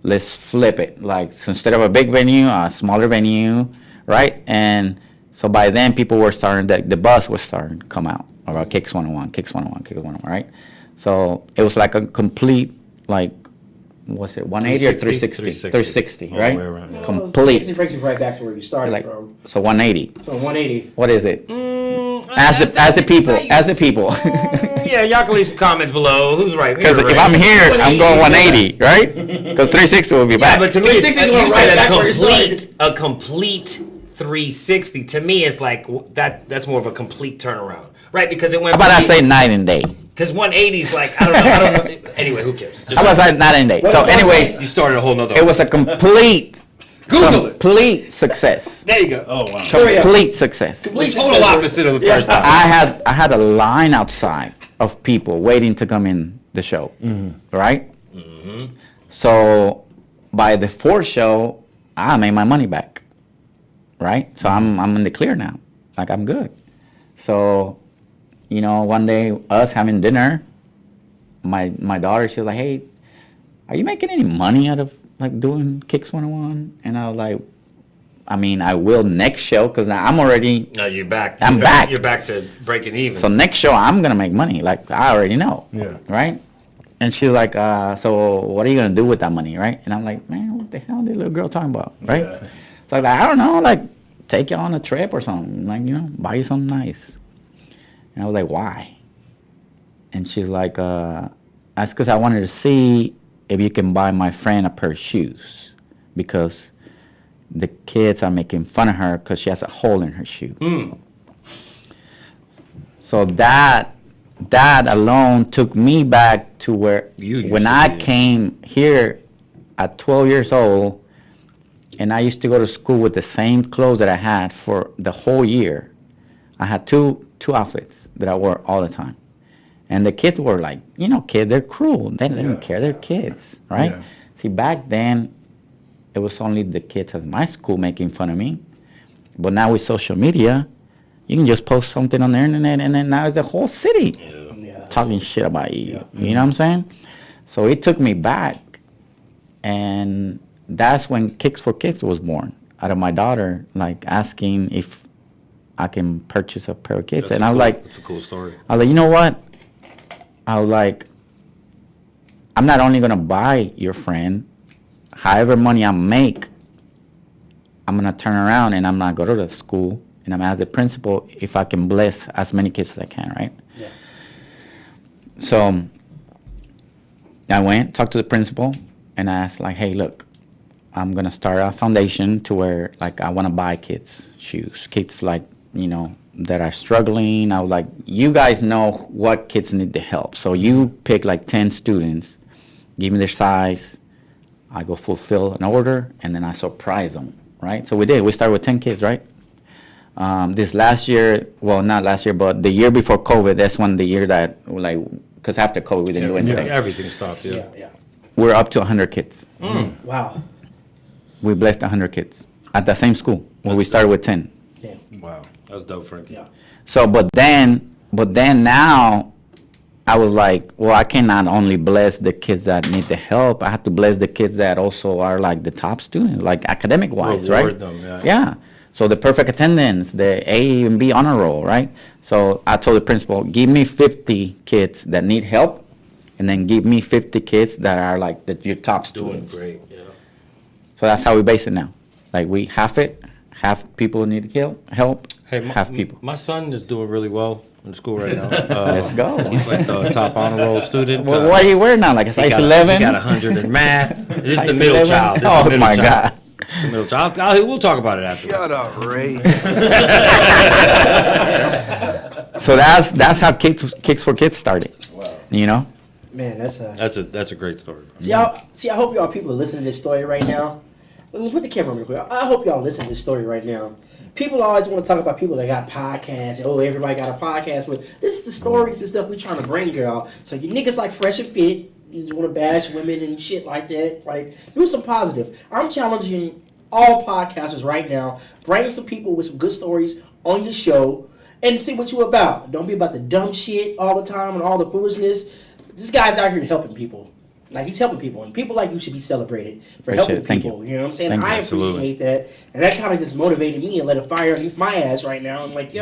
Let's flip it. Like, so instead of a big venue, a smaller venue, right? And so by then, people were starting, the buzz was starting to come out about Kicks 101, Kicks 101, Kicks 101, right? So it was like a complete, like, what's it, 180 or 360? 360, All right? the way around, yeah. Complete. It brings you right back to where you started Like, from. so 180. So 180. What is it? As the people. Yeah, y'all can leave some comments below. Who's right? Because if I'm here, I'm going 180, right? Because 360 will be Yeah, back. but to me, it's, 360 you went said right back where you a complete 360. To me, it's like that's more of a complete turnaround, right? Because it went. How about I say night and day? Because 180 is like I don't know. Anyway, who cares? Just How about I say night and day? So anyways, you started a whole nother. it was a complete Google it. complete success. There you go. Oh wow. Complete success. The total opposite of the first time. I had a line outside of people waiting to come in the show, right? So by the 4th show, I made my money back, right? So I'm in the clear now, like I'm good. So, you know, one day us having dinner, my daughter, she was like, "Hey, are you making any money out of like doing Kicks 101?" And I was like, I mean, I will next show because I'm already. No, you're back. I'm back. You're back to breaking even. So next show, I'm gonna make money. Like I already know. Yeah. Right. And she's like, so what are you gonna do with that money, right? And I'm like, man, what the hell is this little girl talking about, right? Yeah. So I'm like, I don't know, like take you on a trip or something, like, you know, buy you something nice. And I was like, why? And she's like, that's because I wanted to see if you can buy my friend a pair of shoes, because the kids are making fun of her because she has a hole in her shoe. So that alone took me back to where when I came here at 12 years old, and I used to go to school with the same clothes that I had for the whole year. I had two outfits that I wore all the time. And the kids were like, you know, kids, they're cruel. They don't care. They're kids, right? Yeah. See, back then, it was only the kids at my school making fun of me. But now with social media, you can just post something on the internet, and then now it's the whole city Yeah. talking shit about you. You know what I'm saying? So it took me back, and that's when Kicks for Kicks was born out of my daughter, like asking if I can purchase a pair of kicks, and I was like, it's a cool story. I was like, you know what? I was like, I'm not only gonna buy your friend, however money I make, I'm gonna turn around and I'm gonna go to the school and I'm gonna ask the principal if I can bless as many kids as I can, right? Yeah. So I went, talked to the principal, and I asked, like, hey, look, I'm gonna start a foundation to where, like, I wanna buy kids shoes, kids like, you know, that are struggling. I was like, you guys know what kids need the help. So you pick like 10 students, give me their size, I go fulfill an order, and then I surprise them, right? So we did. We started with 10 kids, right? This last year, well, not last year, but the year before COVID, that's when the year that, like, because after COVID, we didn't do anything. Everything stopped. Yeah. Yeah. We're up to 100 kids. Wow. We blessed 100 kids at the same school where we started with 10. Yeah. Wow. That was dope, Frankie. Yeah. So, but then now, I was like, well, I cannot only bless the kids that need the help. I have to bless the kids that also are like the top students, like academic wise, right? Reward them, yeah. Yeah. So the perfect attendance, the A and B honor roll, right? So I told the principal, give me 50 kids that need help, and then give me 50 kids that are like your top Doing students. great. Yeah. So that's how we base it now. Like we half people need help, Hey, half people. my son is doing really well in school right now. Let's go. He's like the top honor roll student. Well, what are you wearing now? Like a size 11? He got 100 in math. This is the Size middle 11? child. This is Oh the middle my child. God. This is the middle child. We'll talk about it after. Shut up, Ray. So that's how Kicks for Kids started. Wow. You know? Man, That's a great story. See, I hope y'all people are listening to this story right now. Let me put the camera on real quick. I hope y'all listen to this story right now. People always want to talk about people that got podcasts. Oh, everybody got a podcast. But this is the stories and stuff we trying to bring, girl. So you niggas like Fresh and Fit, you just want to bash women and shit like that. Like, do some positive. I'm challenging all podcasters right now. Bring some people with some good stories on your show and see what you about. Don't be about the dumb shit all the time and all the foolishness. This guy's out here helping people. Like, he's helping people, and people like you should be celebrated for Appreciate helping it. Thank people. you. You know what I'm saying? Thank you. I Absolutely. appreciate that, and that kind of just motivated me and lit a fire underneath my ass right now. I'm like, yo,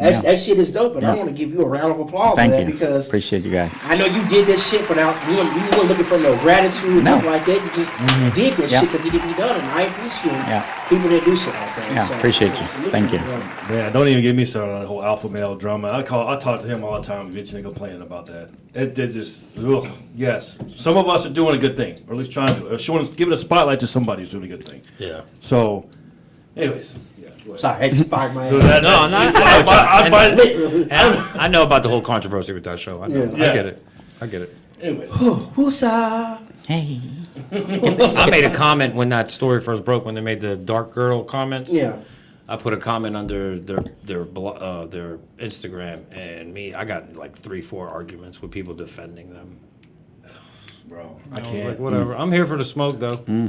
Yeah. that shit is dope, and I Yeah. want to give you a round of applause Thank for that you. because Appreciate you guys. I know you did this shit without you weren't looking for no gratitude or No. nothing like that. You just did this Yeah. shit because it didn't be done, and I appreciate Yeah. people that do shit like that. Yeah, appreciate you. salute Thank you. bro. Man, don't even get me started on the whole alpha male drama. I talk to him all the time, bitching and complaining about that. It just, ugh, yes. Some of us are doing a good thing, or at least trying to, or showing, giving a spotlight to somebody who's doing a good thing. Yeah. So, anyways, yeah. go ahead. Sorry, I just fired my So ass. that- No, I- I know about the whole controversy with that show. I know. Yeah. I get it. I get it. anyways. Woosah. Hey. I made a comment when that story first broke, when they made the dark girl comments. Yeah. I put a comment under their Instagram, and I got like 3-4 arguments with people defending them. Bro, I I was like, can't. whatever. I'm here for the smoke, though. I'm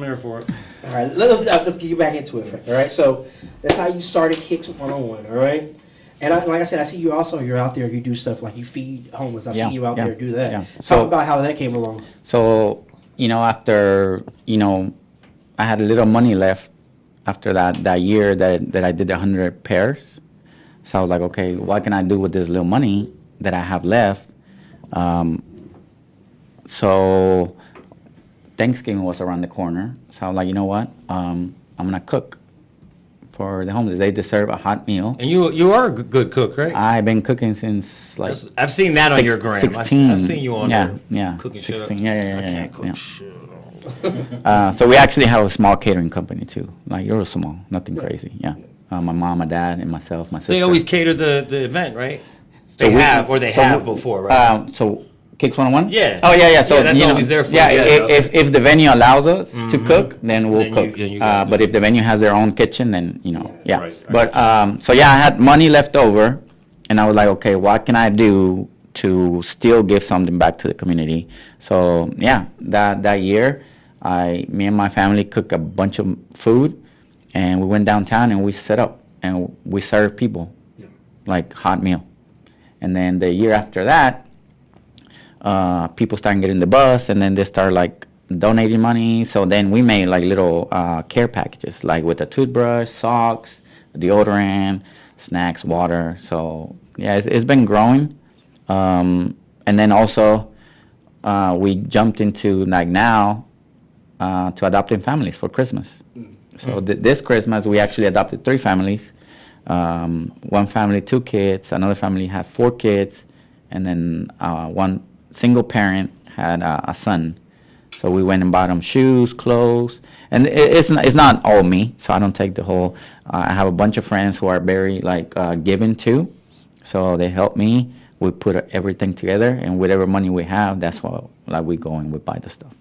here for it. All right, let's get back into it. Frank, all right, so that's how you started Kicks 101. All right, and like I said, I see you also. You're out there. You do stuff like you feed homeless. I've Yeah, seen you out yeah, there do that. yeah. Talk So- about how that came along. So, after, I had a little money left after that year that I did 100 pairs. So I was like, okay, what can I do with this little money that I have left? So Thanksgiving was around the corner. So I was like, you know what? I'm going to cook for the homeless. They deserve a hot meal. And you are a good cook, right? I've been cooking since like I've seen that on your gram. 16. I've seen you on there yeah, cooking shit up. 16. Yeah. I can't cook yeah. shit. So we actually have a small catering company too. Like real small, nothing crazy. Yeah. My mom, my dad, and myself, my sister. They always cater the event, right? So They we- have so we- before, right? So Kicks 101? Yeah. Oh yeah. So Yeah, that's you know, always there for yeah. you. Yeah, If the venue allows us to cook, then we'll Then you- cook. then you gotta But do if the venue has their own kitchen, then yeah. Right, I But so yeah, I had money left over, and I was like, okay, what can I do to still give something back to the community? So yeah, that year, me and my family cooked a bunch of food, and we went downtown and we set up and we served people like hot meal. And then the year after that, people started getting the bus, and then they started like donating money. So then we made like little care packages, like with a toothbrush, socks, deodorant, snacks, water. So yeah, it's been growing. And then also we jumped into like now to adopting families for Christmas. So this Christmas we actually adopted 3 families. One family, 2 kids. Another family had 4 kids, and then one single parent had a son. So we went and bought them shoes, clothes, and it's not all me. So I don't take the whole. I have a bunch of friends who are very like giving too, so they help me. We put everything together, and whatever money we have, that's what like we go and we buy the stuff.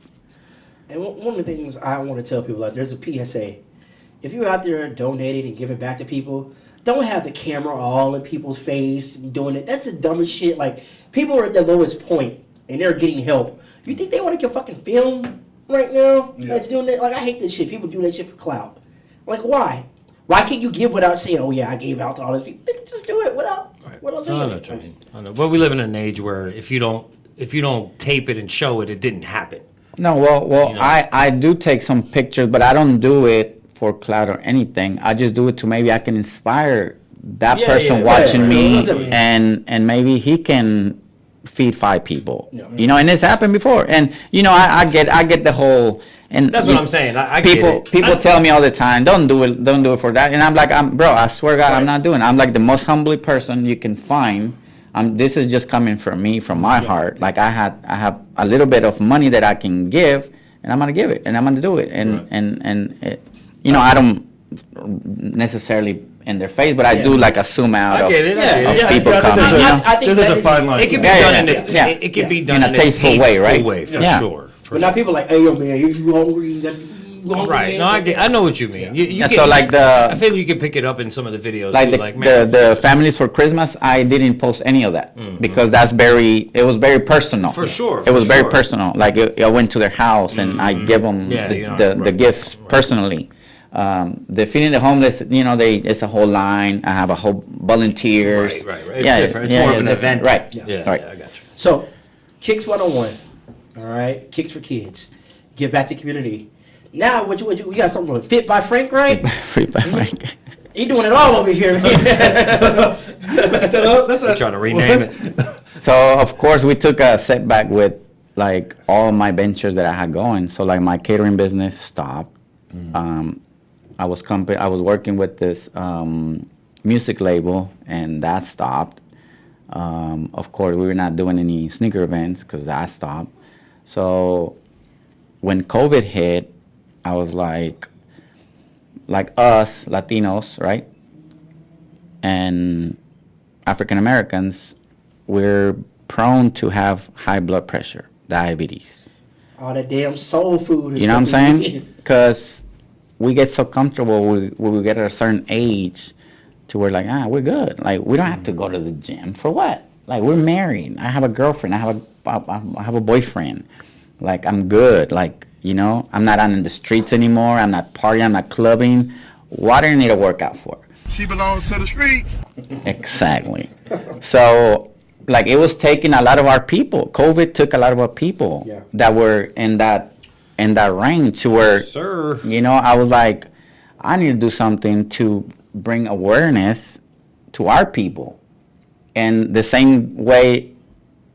And one of the things I want to tell people, like, there's a PSA. If you're out there donating and giving back to people, don't have the camera all in people's face and doing it. That's the dumbest shit. Like, people are at their lowest point and they're getting help. You think they want to get fucking film right now? Yeah. That's doing that. Like, I hate this shit. People do that shit for clout. Like, why? Why can't you give without saying, "Oh yeah, I gave out to all these people"? Just do it without saying I know what you mean. I know, but we live in an age where if you don't tape it and show it, it didn't happen. No, well, You know? I do take some pictures, but I don't do it for clout or anything. I just do it to maybe I can inspire that Yeah, person yeah, watching yeah, me, yeah. and maybe he can feed 5 people. Yeah. You know, and it's happened before. And you know, I get the whole. And That's what I'm saying. I get people it. people tell me all the time, don't do it for that. And I'm like, bro, I swear to God, I'm not doing it. I'm like the most humbly person you can find. This is just coming from me, from my heart. Like I have a little bit of money that I can give, and I'm gonna give it, and I'm gonna do it. And it, you know, I don't necessarily in their face, but I do like a zoom out I get it. of people coming. You know? I think There's that a is- fine line. It can be Yeah, done yeah, in yeah. a, Yeah. it can be done In a tasteful way, right? for Yeah. sure. For But now sure. people like, "Hey, yo, man, you hungry? You hungry?" Right. No, I know what you mean. You Yeah, can- so like I feel you can pick it up in some of the videos. Like too, the families for Christmas, I didn't post any of that because it was very personal. For sure, it was for very sure. personal. Like I went to their house and I give them Yeah, the, you know, the right, gifts personally. The feeding the homeless, you know, it's a whole line. I have a whole volunteers. Right. It's different. It's more of an different. event. Right. Yeah, Right. yeah, I got you. So, Kicks 101. All right, Kicks for Kids. Give back to the community. Now, what you got something with Fit by Frank, right? Free by Frank. You doing it all over here, man. They're trying to rename it. So of course we took a setback with like all my ventures that I had going. So like my catering business stopped. I was working with this music label, and that stopped. Of course, we were not doing any sneaker events because that stopped. So when COVID hit, I was like us Latinos, right, and African Americans, we're prone to have high blood pressure, diabetes. All that damn soul food. You know what I'm saying? Because we get so comfortable when we get at a certain age to where like, we're good. Like, we don't have to go to the gym. For what? Like, we're married. I have a girlfriend. I have a boyfriend. Like, I'm good. Like, you know, I'm not on the streets anymore. I'm not partying. I'm not clubbing. What do you need to work out for? She belongs to the streets. Exactly. So, like, it was taking a lot of our people. COVID took a lot of our people that were in that range to where, Sir. you know, I was like, I need to do something to bring awareness to our people. And the same way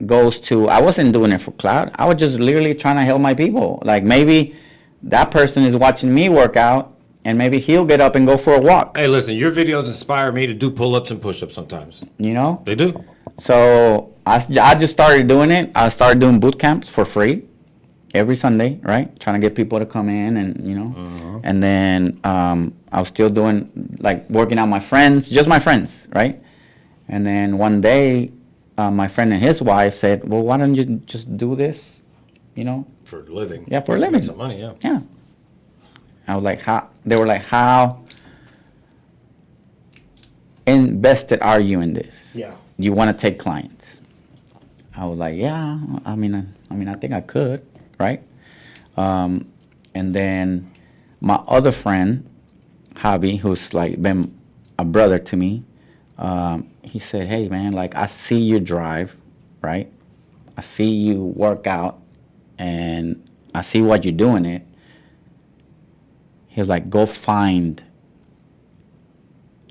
goes to, I wasn't doing it for clout. I was just literally trying to help my people. Like, maybe that person is watching me work out, and maybe he'll get up and go for a walk. Hey, listen, your videos inspire me to do pull-ups and push-ups sometimes. You know? They do. So I just started doing it. I started doing boot camps for free every Sunday, right? Trying to get people to come in and, you know. And then I was still doing, like, working out my friends, just my friends, right? And then one day, my friend and his wife said, well, why don't you just do this, you know? For a living. Yeah, for a living. Make some money, yeah. Yeah. I was like, how? They were like, how invested are you in this? Yeah. You want to take clients? I was like, yeah. I mean, I think I could, right? And then my other friend Javi, who's like been a brother to me, he said, "Hey man, like I see you drive, right? I see you work out, and I see what you're doing it." He was like, "Go find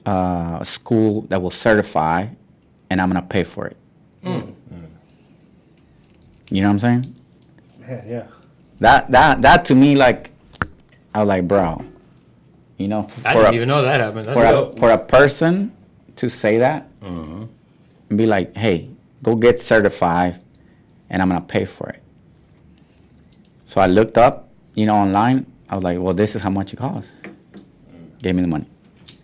a school that will certify, and I'm gonna pay for it." You know what I'm saying? Yeah. That to me, like, I was like, bro, you know, I didn't even know that happened. That's for dope. for a person to say that and be like, hey, go get certified, and I'm gonna pay for it. So I looked up, you know, online. I was like, well, this is how much it costs. Gave me the money.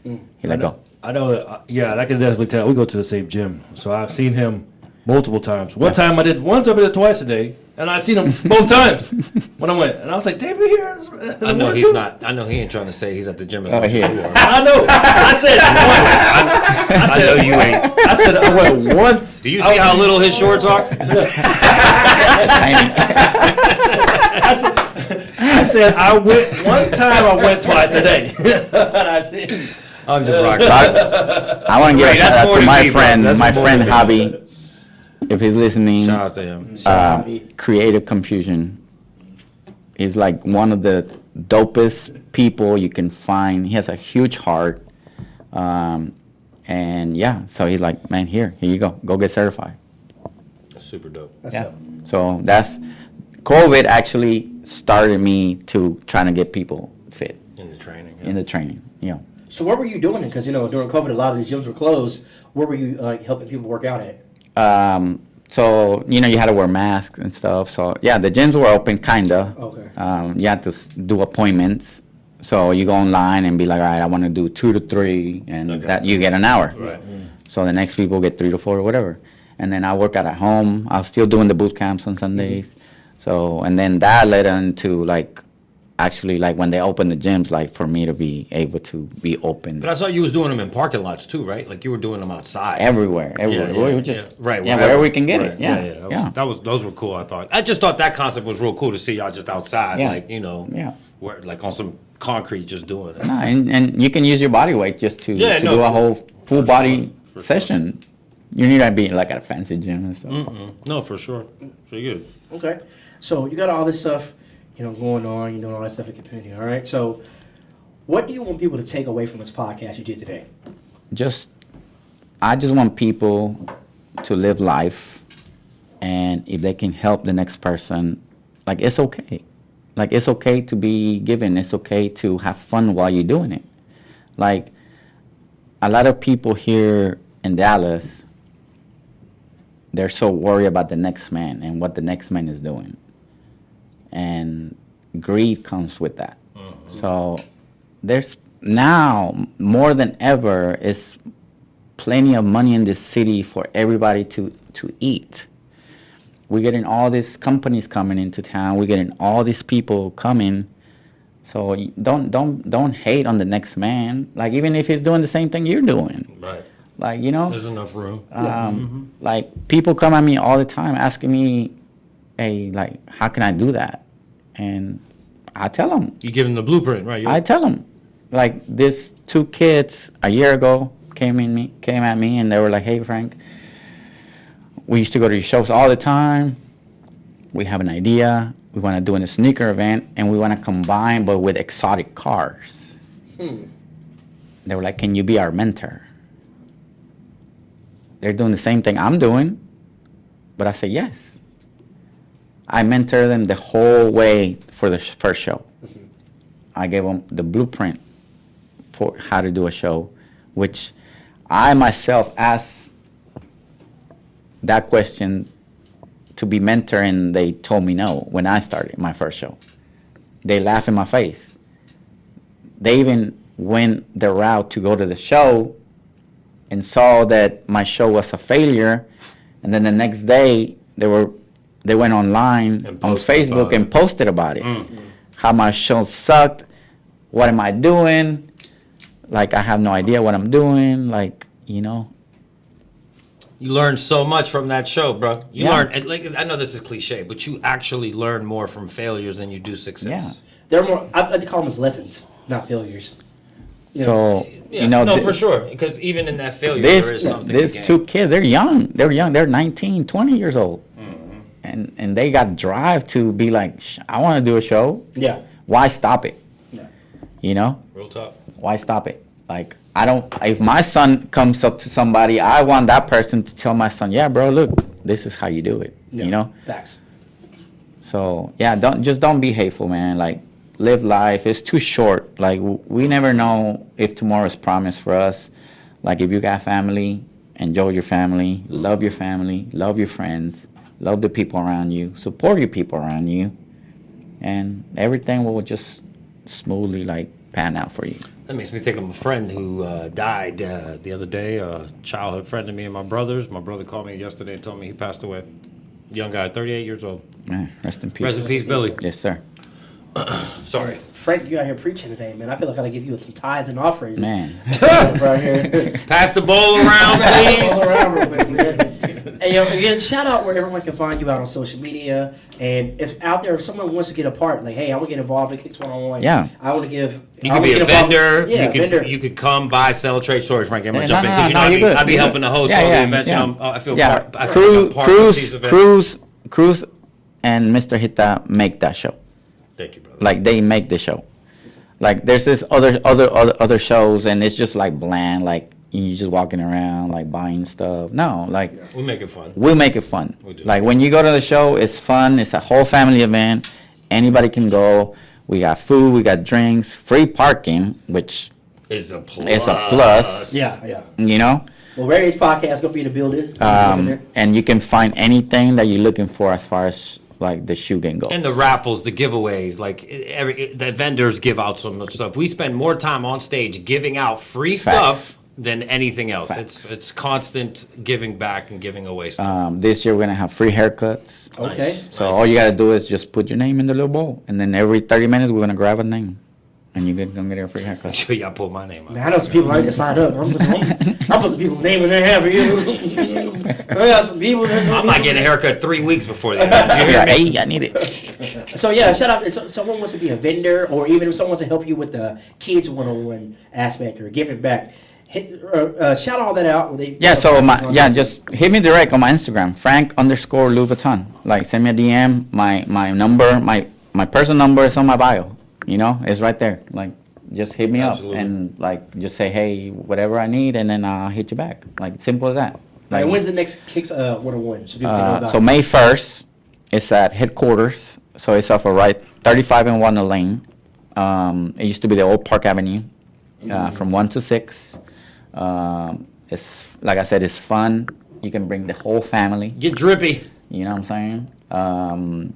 He let go. I know that, yeah, I can definitely tell. We go to the same gym. So I've seen him multiple times. One time I did twice a day, and I seen him both times when I went. And I was like, David here. I know he's not. I know he ain't trying to say he's at the gym as much as here. you are. I know. I said I know you ain't. I said I went once. Do you see how little his shorts are? I said I went one time. I went twice a day. I'm just rocking. I want to give Right, a that's shout out more to than my me, bro. friend, That's my more friend than me. Javi, if he's listening. Shout out to him. Creative Confusion. He's like one of the dopest people you can find. He has a huge heart. And yeah, so he's like, man, here you go. Go get certified. Super dope. Yeah. So that's, COVID actually started me to trying to get people fit In the training. in the training, you know. So what were you doing? Because, you know, during COVID, a lot of the gyms were closed. Where were you, like, helping people work out at? So, you know, you had to wear masks and stuff. So, yeah, the gyms were open, kinda. Okay. You had to do appointments. So you go online and be like, all right, I want to do 2 to 3, and that you get an hour. Right. So the next people get 3 to 4 or whatever. And then I work out at home. I was still doing the boot camps on Sundays. So, and then that led into, like, actually, like, when they opened the gyms, like, for me to be able to be open. But I saw you was doing them in parking lots too, right? Like you were doing them outside. Everywhere. Yeah, We were just, Right. yeah, wherever we can get it. Yeah. Those were cool. I thought. I just thought that concept was real cool to see y'all just outside, Yeah. like, you know, Yeah. where, like on some concrete, just doing it. No, and you can use your body weight just to, Yeah, to no, do a for- whole full for body sure. session. You need to be like at a fancy gym and stuff. No, for sure. So good. Okay. So you got all this stuff, you know, going on, you know, all that stuff in the community, all right? So what do you want people to take away from this podcast you did today? I just want people to live life, and if they can help the next person, like, it's okay. Like, it's okay to be given. It's okay to have fun while you're doing it. Like, a lot of people here in Dallas, they're so worried about the next man and what the next man is doing. And greed comes with that. So there's now, more than ever, is plenty of money in this city for everybody to eat. We're getting all these companies coming into town. We're getting all these people coming. So don't hate on the next man. Like, even if he's doing the same thing you're doing. Right. Like, you know, There's enough room. like, people come at me all the time asking me, hey, like, how can I do that? And I tell them. You give them the blueprint, right? I tell them. Like, these 2 kids a year ago came at me, and they were like, hey, Frank, we used to go to your shows all the time. We have an idea. We want to do a sneaker event, and we want to combine, but with exotic cars. They were like, can you be our mentor? They're doing the same thing I'm doing, but I said yes. I mentor them the whole way for the first show. I gave them the blueprint for how to do a show, which I myself asked that question to be mentor, and they told me no when I started my first show. They laughed in my face. They even went the route to go to the show and saw that my show was a failure, and then the next day they went online And on posted Facebook about and it. posted about it. How my show sucked. What am I doing? Like, I have no idea what I'm doing. Like, you know. You learned so much from that show, bro. You Yeah. learned, like, I know this is cliche, but you actually learn more from failures than you do success. They're more, I like to call them as lessons, not failures. So Yeah, you know, no, for sure. Because even in that failure, this there is something. these to gain. two kids, they're young. They're 19, 20 years old, and they got drive to be like, I want to do a show. Yeah. Why stop it? Yeah. You know, Real talk. why stop it? Like, I don't. If my son comes up to somebody, I want that person to tell my son, yeah, bro, look, this is how you do it. Yeah. You know. Facts. So yeah, don't be hateful, man. Like, live life. It's too short. Like, we never know if tomorrow's promised for us. Like, if you got family, enjoy your family, love your friends, love the people around you, support your people around you, and everything will just smoothly like pan out for you. That makes me think of a friend who died the other day, a childhood friend of me and my brother's. My brother called me yesterday and told me he passed away. Young guy, 38 years old. Man, rest in peace. Rest in peace, Billy. Yes, sir. Sorry. Frank, you out here preaching today, man. I feel like I gotta give you some tithes and offerings. Man. right here. Pass the bowl around, please. All around real quick, man. Hey, again, shout out where everyone can find you out on social media. And if out there, if someone wants to get a part, like, hey, I want to get involved in Kicks One-on-One. Yeah. I want to give. You I could wanna be get a involved- vendor. Yeah, vendor. You could come, buy, sell, trade. Sorry, Frank, I'm gonna Yeah, jump no, in no, because you no, know you're good. I'd be You're helping good. to host Yeah, all yeah, the events. yeah. You know, I feel Yeah, part. I feel like I'm part of these events. Cruz, and Mr. Hita make that show. Thank you, brother. Like, they make the show. Like, there's this other shows, and it's just like bland. Like, you just walking around like buying stuff. No, like, We make it fun. we'll make it fun. We do. Like, when you go to the show, it's fun. It's a whole family event. Anybody can go. We got food. We got drinks. Free parking, which It's a plus. is a plus. Yeah. You know. Well, Rary's podcast gonna be in the building. And you can find anything that you're looking for as far as like the shoe game goes. And the raffles, the giveaways, like the vendors give out so much stuff. We spend more time on stage giving out free stuff than anything else. Facts. It's constant giving back and giving away stuff. This year we're gonna have free haircuts. Okay. Nice. So all you gotta do is just put your name in the little bowl, and then every 30 minutes we're gonna grab a name, and you're gonna get a free Make haircut. sure y'all put my name on. Man, I know some people I need to sign up. I'm putting some people's name in there for you. I got some people that I might get a haircut 3 weeks before the event. You hear Yeah, me? hey, I need it. So yeah, shout out if someone wants to be a vendor, or even if someone wants to help you with the kids one-on-one aspect or giving back. Shout all that out. Yeah, so just hit me direct on my Instagram, Frank_Louis Vuitton. Like, send me a DM. My number, my personal number is on my bio. You know, it's right there. Like, just hit me Absolutely. up and like just say, hey, whatever I need, and then I'll hit you back. Like, simple as that. Like, when's the next Kicks one-on-one? So people can know about So it. May 1st, it's at headquarters. So it's off of right 35 and 1 lane. It used to be the old Park Avenue, from 1 to 6. It's like I said, it's fun. You can bring the whole family. Get drippy. You know what I'm saying?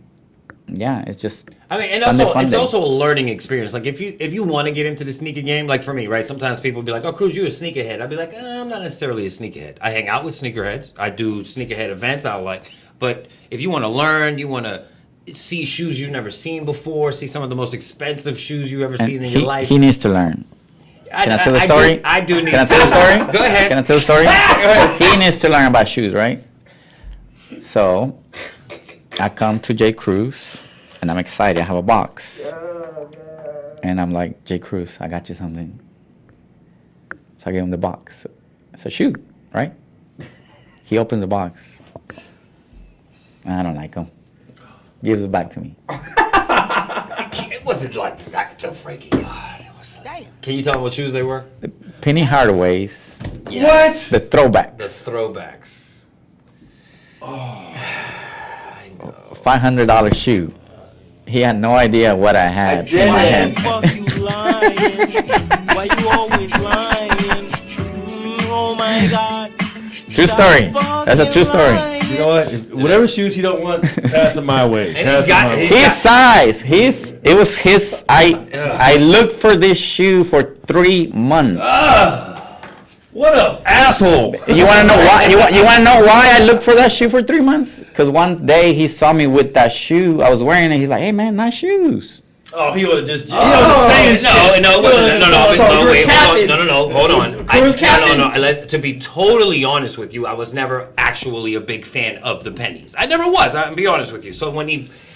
Yeah, it's just. I mean, and Sunday also fun it's day. also a learning experience. Like if you want to get into the sneaker game, like for me, right? Sometimes people be like, "Oh, Cruz, you a sneakerhead?" I'd be like, "I'm not necessarily a sneakerhead. I hang out with sneakerheads. I do sneakerhead events. I like." But if you want to learn, you want to see shoes you've never seen before, see some of the most expensive shoes you've ever And seen in your life. he needs to learn. Can I tell the I story? I do need Can I to. tell the story? Go ahead. Can I tell the story? He needs to learn about shoes, right? So, I come to J. Cruz, and I'm excited. I have a box. And I'm like, J. Cruz, I got you something. So I give him the box. It's a shoe, right? He opens the box. I don't like him. Gives it back to me. It wasn't like that, though, Frankie. God, it was. Damn. Can you tell me what shoes they were? Penny Hardaway's, Yes. the throwbacks. The throwbacks. $500 shoe. He had no idea what I had in my hand. Fuck you lying? Why you always lying? Oh my God. True story. That's a true story. You know what? Whatever shoes he don't want, pass them my way. And Pass he's got- them my way. he- His size. It was his. I looked for this shoe for 3 months. What a asshole! You want to know why? You want to know why I looked for that shoe for 3 months? Because one day he saw me with that shoe. I was wearing it. He's like, "Hey man, nice shoes." Oh, he would have just. No, it wasn't. So you're Wait, capping. hold on. Cruz capping. To be totally honest with you, I was never actually a big fan of the pennies. I never was. I'll be honest with you. So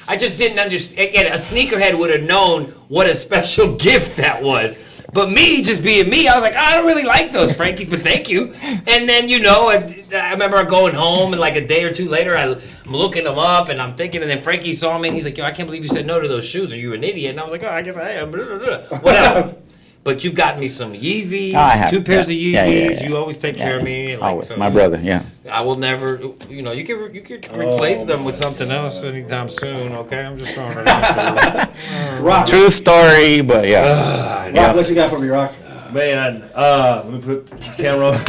I just didn't understand. Again, a sneakerhead would have known what a special gift that was. But me just being me, I was like, I don't really like those, Frankie, but thank you. And then, I remember going home and like a day or two later, I'm looking them up and I'm thinking, and then Frankie saw me and he's like, yo, I can't believe you said no to those shoes. Are you an idiot? And I was like, oh, I guess I am. Whatever. But you've gotten me some Yeezys, I have, 2 pairs of Yeezys. yeah. You always take care of me. Like, Always. so, My brother, yeah. I will never, you could replace them with something else anytime soon, okay? I'm just throwing it out there. Rock, True story, but yeah. Rock, what you got for me, Rock? Man, let me put this camera on.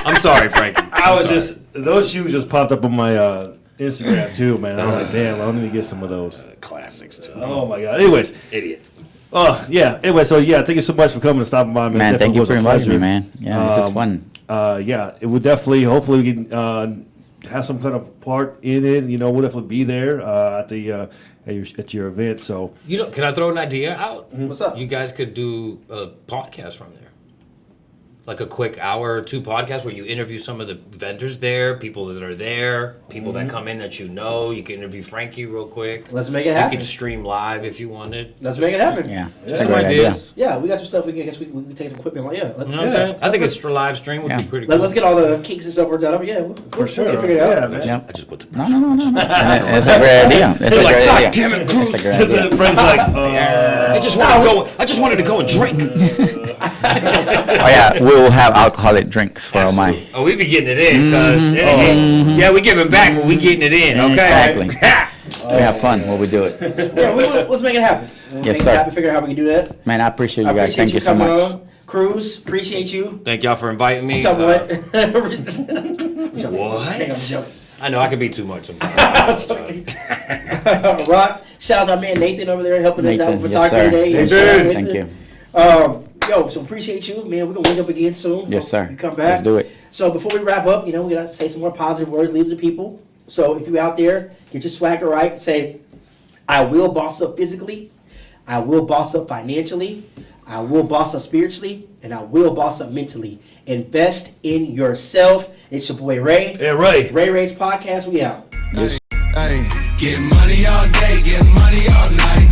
I'm sorry, Frankie. Those shoes just popped up on my Instagram too, man. I was like, damn, I need to get some of those. Classics, too. Oh my God. Anyways. Idiot. Oh, yeah. Anyway, so yeah, thank you so much for coming and stopping by, man. Man, thank Definitely you was for a inviting me, pleasure. man. Yeah, this is fun. Yeah, it would definitely, hopefully we can have some kind of part in it. We'll definitely be there at your event. So Can I throw an idea out? What's up? You guys could do a podcast from there. Like a quick hour or 2 podcast where you interview some of the vendors there, people that are there, people that come in that you know. You can interview Frankie real quick. Let's make it happen. You can stream live if you wanted. Let's make it happen. Yeah. Just That's a some great idea. ideas. Yeah, we got some stuff. I guess we can take the equipment. Like, You know what I'm saying? I think a live stream would be Yeah. pretty cool. let's get all the kinks and stuff worked out. Yeah, we'll sure. figure it out. Yeah, man. Yeah. I just put the No. It's a great idea. It's a like, great God idea. damn it, Cruz. It's a great idea. Friends like, I just wanted to go and drink. Oh yeah, we will have alcoholic drinks for all mine. Oh, we be getting it in, cuz. Yeah, we giving back, but we getting it in, okay? Exactly. We have fun when we do it. Yeah, let's make it happen. We'll make sir. it happen, figure out how we can do that. Man, I appreciate I you guys. appreciate Thank you so coming much. on. Cruz, appreciate you. Thank y'all for inviting me. Somewhat. What? I know I can be too much sometimes. Rock, shout out to our man Nathan over there helping us out Nathan, with yes, photography sir. today. Thank you. Yo, so appreciate you, man. We're gonna link up again soon. Yes, sir. You come back. Let's do it. So before we wrap up, we gotta say some more positive words, leave to people. So if you're out there, get your swagger right. Say, I will boss up physically, I will boss up financially, I will boss up spiritually, and I will boss up mentally. Invest in yourself. It's your boy Ray. Yeah, Ray. Ray Ray's podcast. We out. Hey, get money all day, get money all night.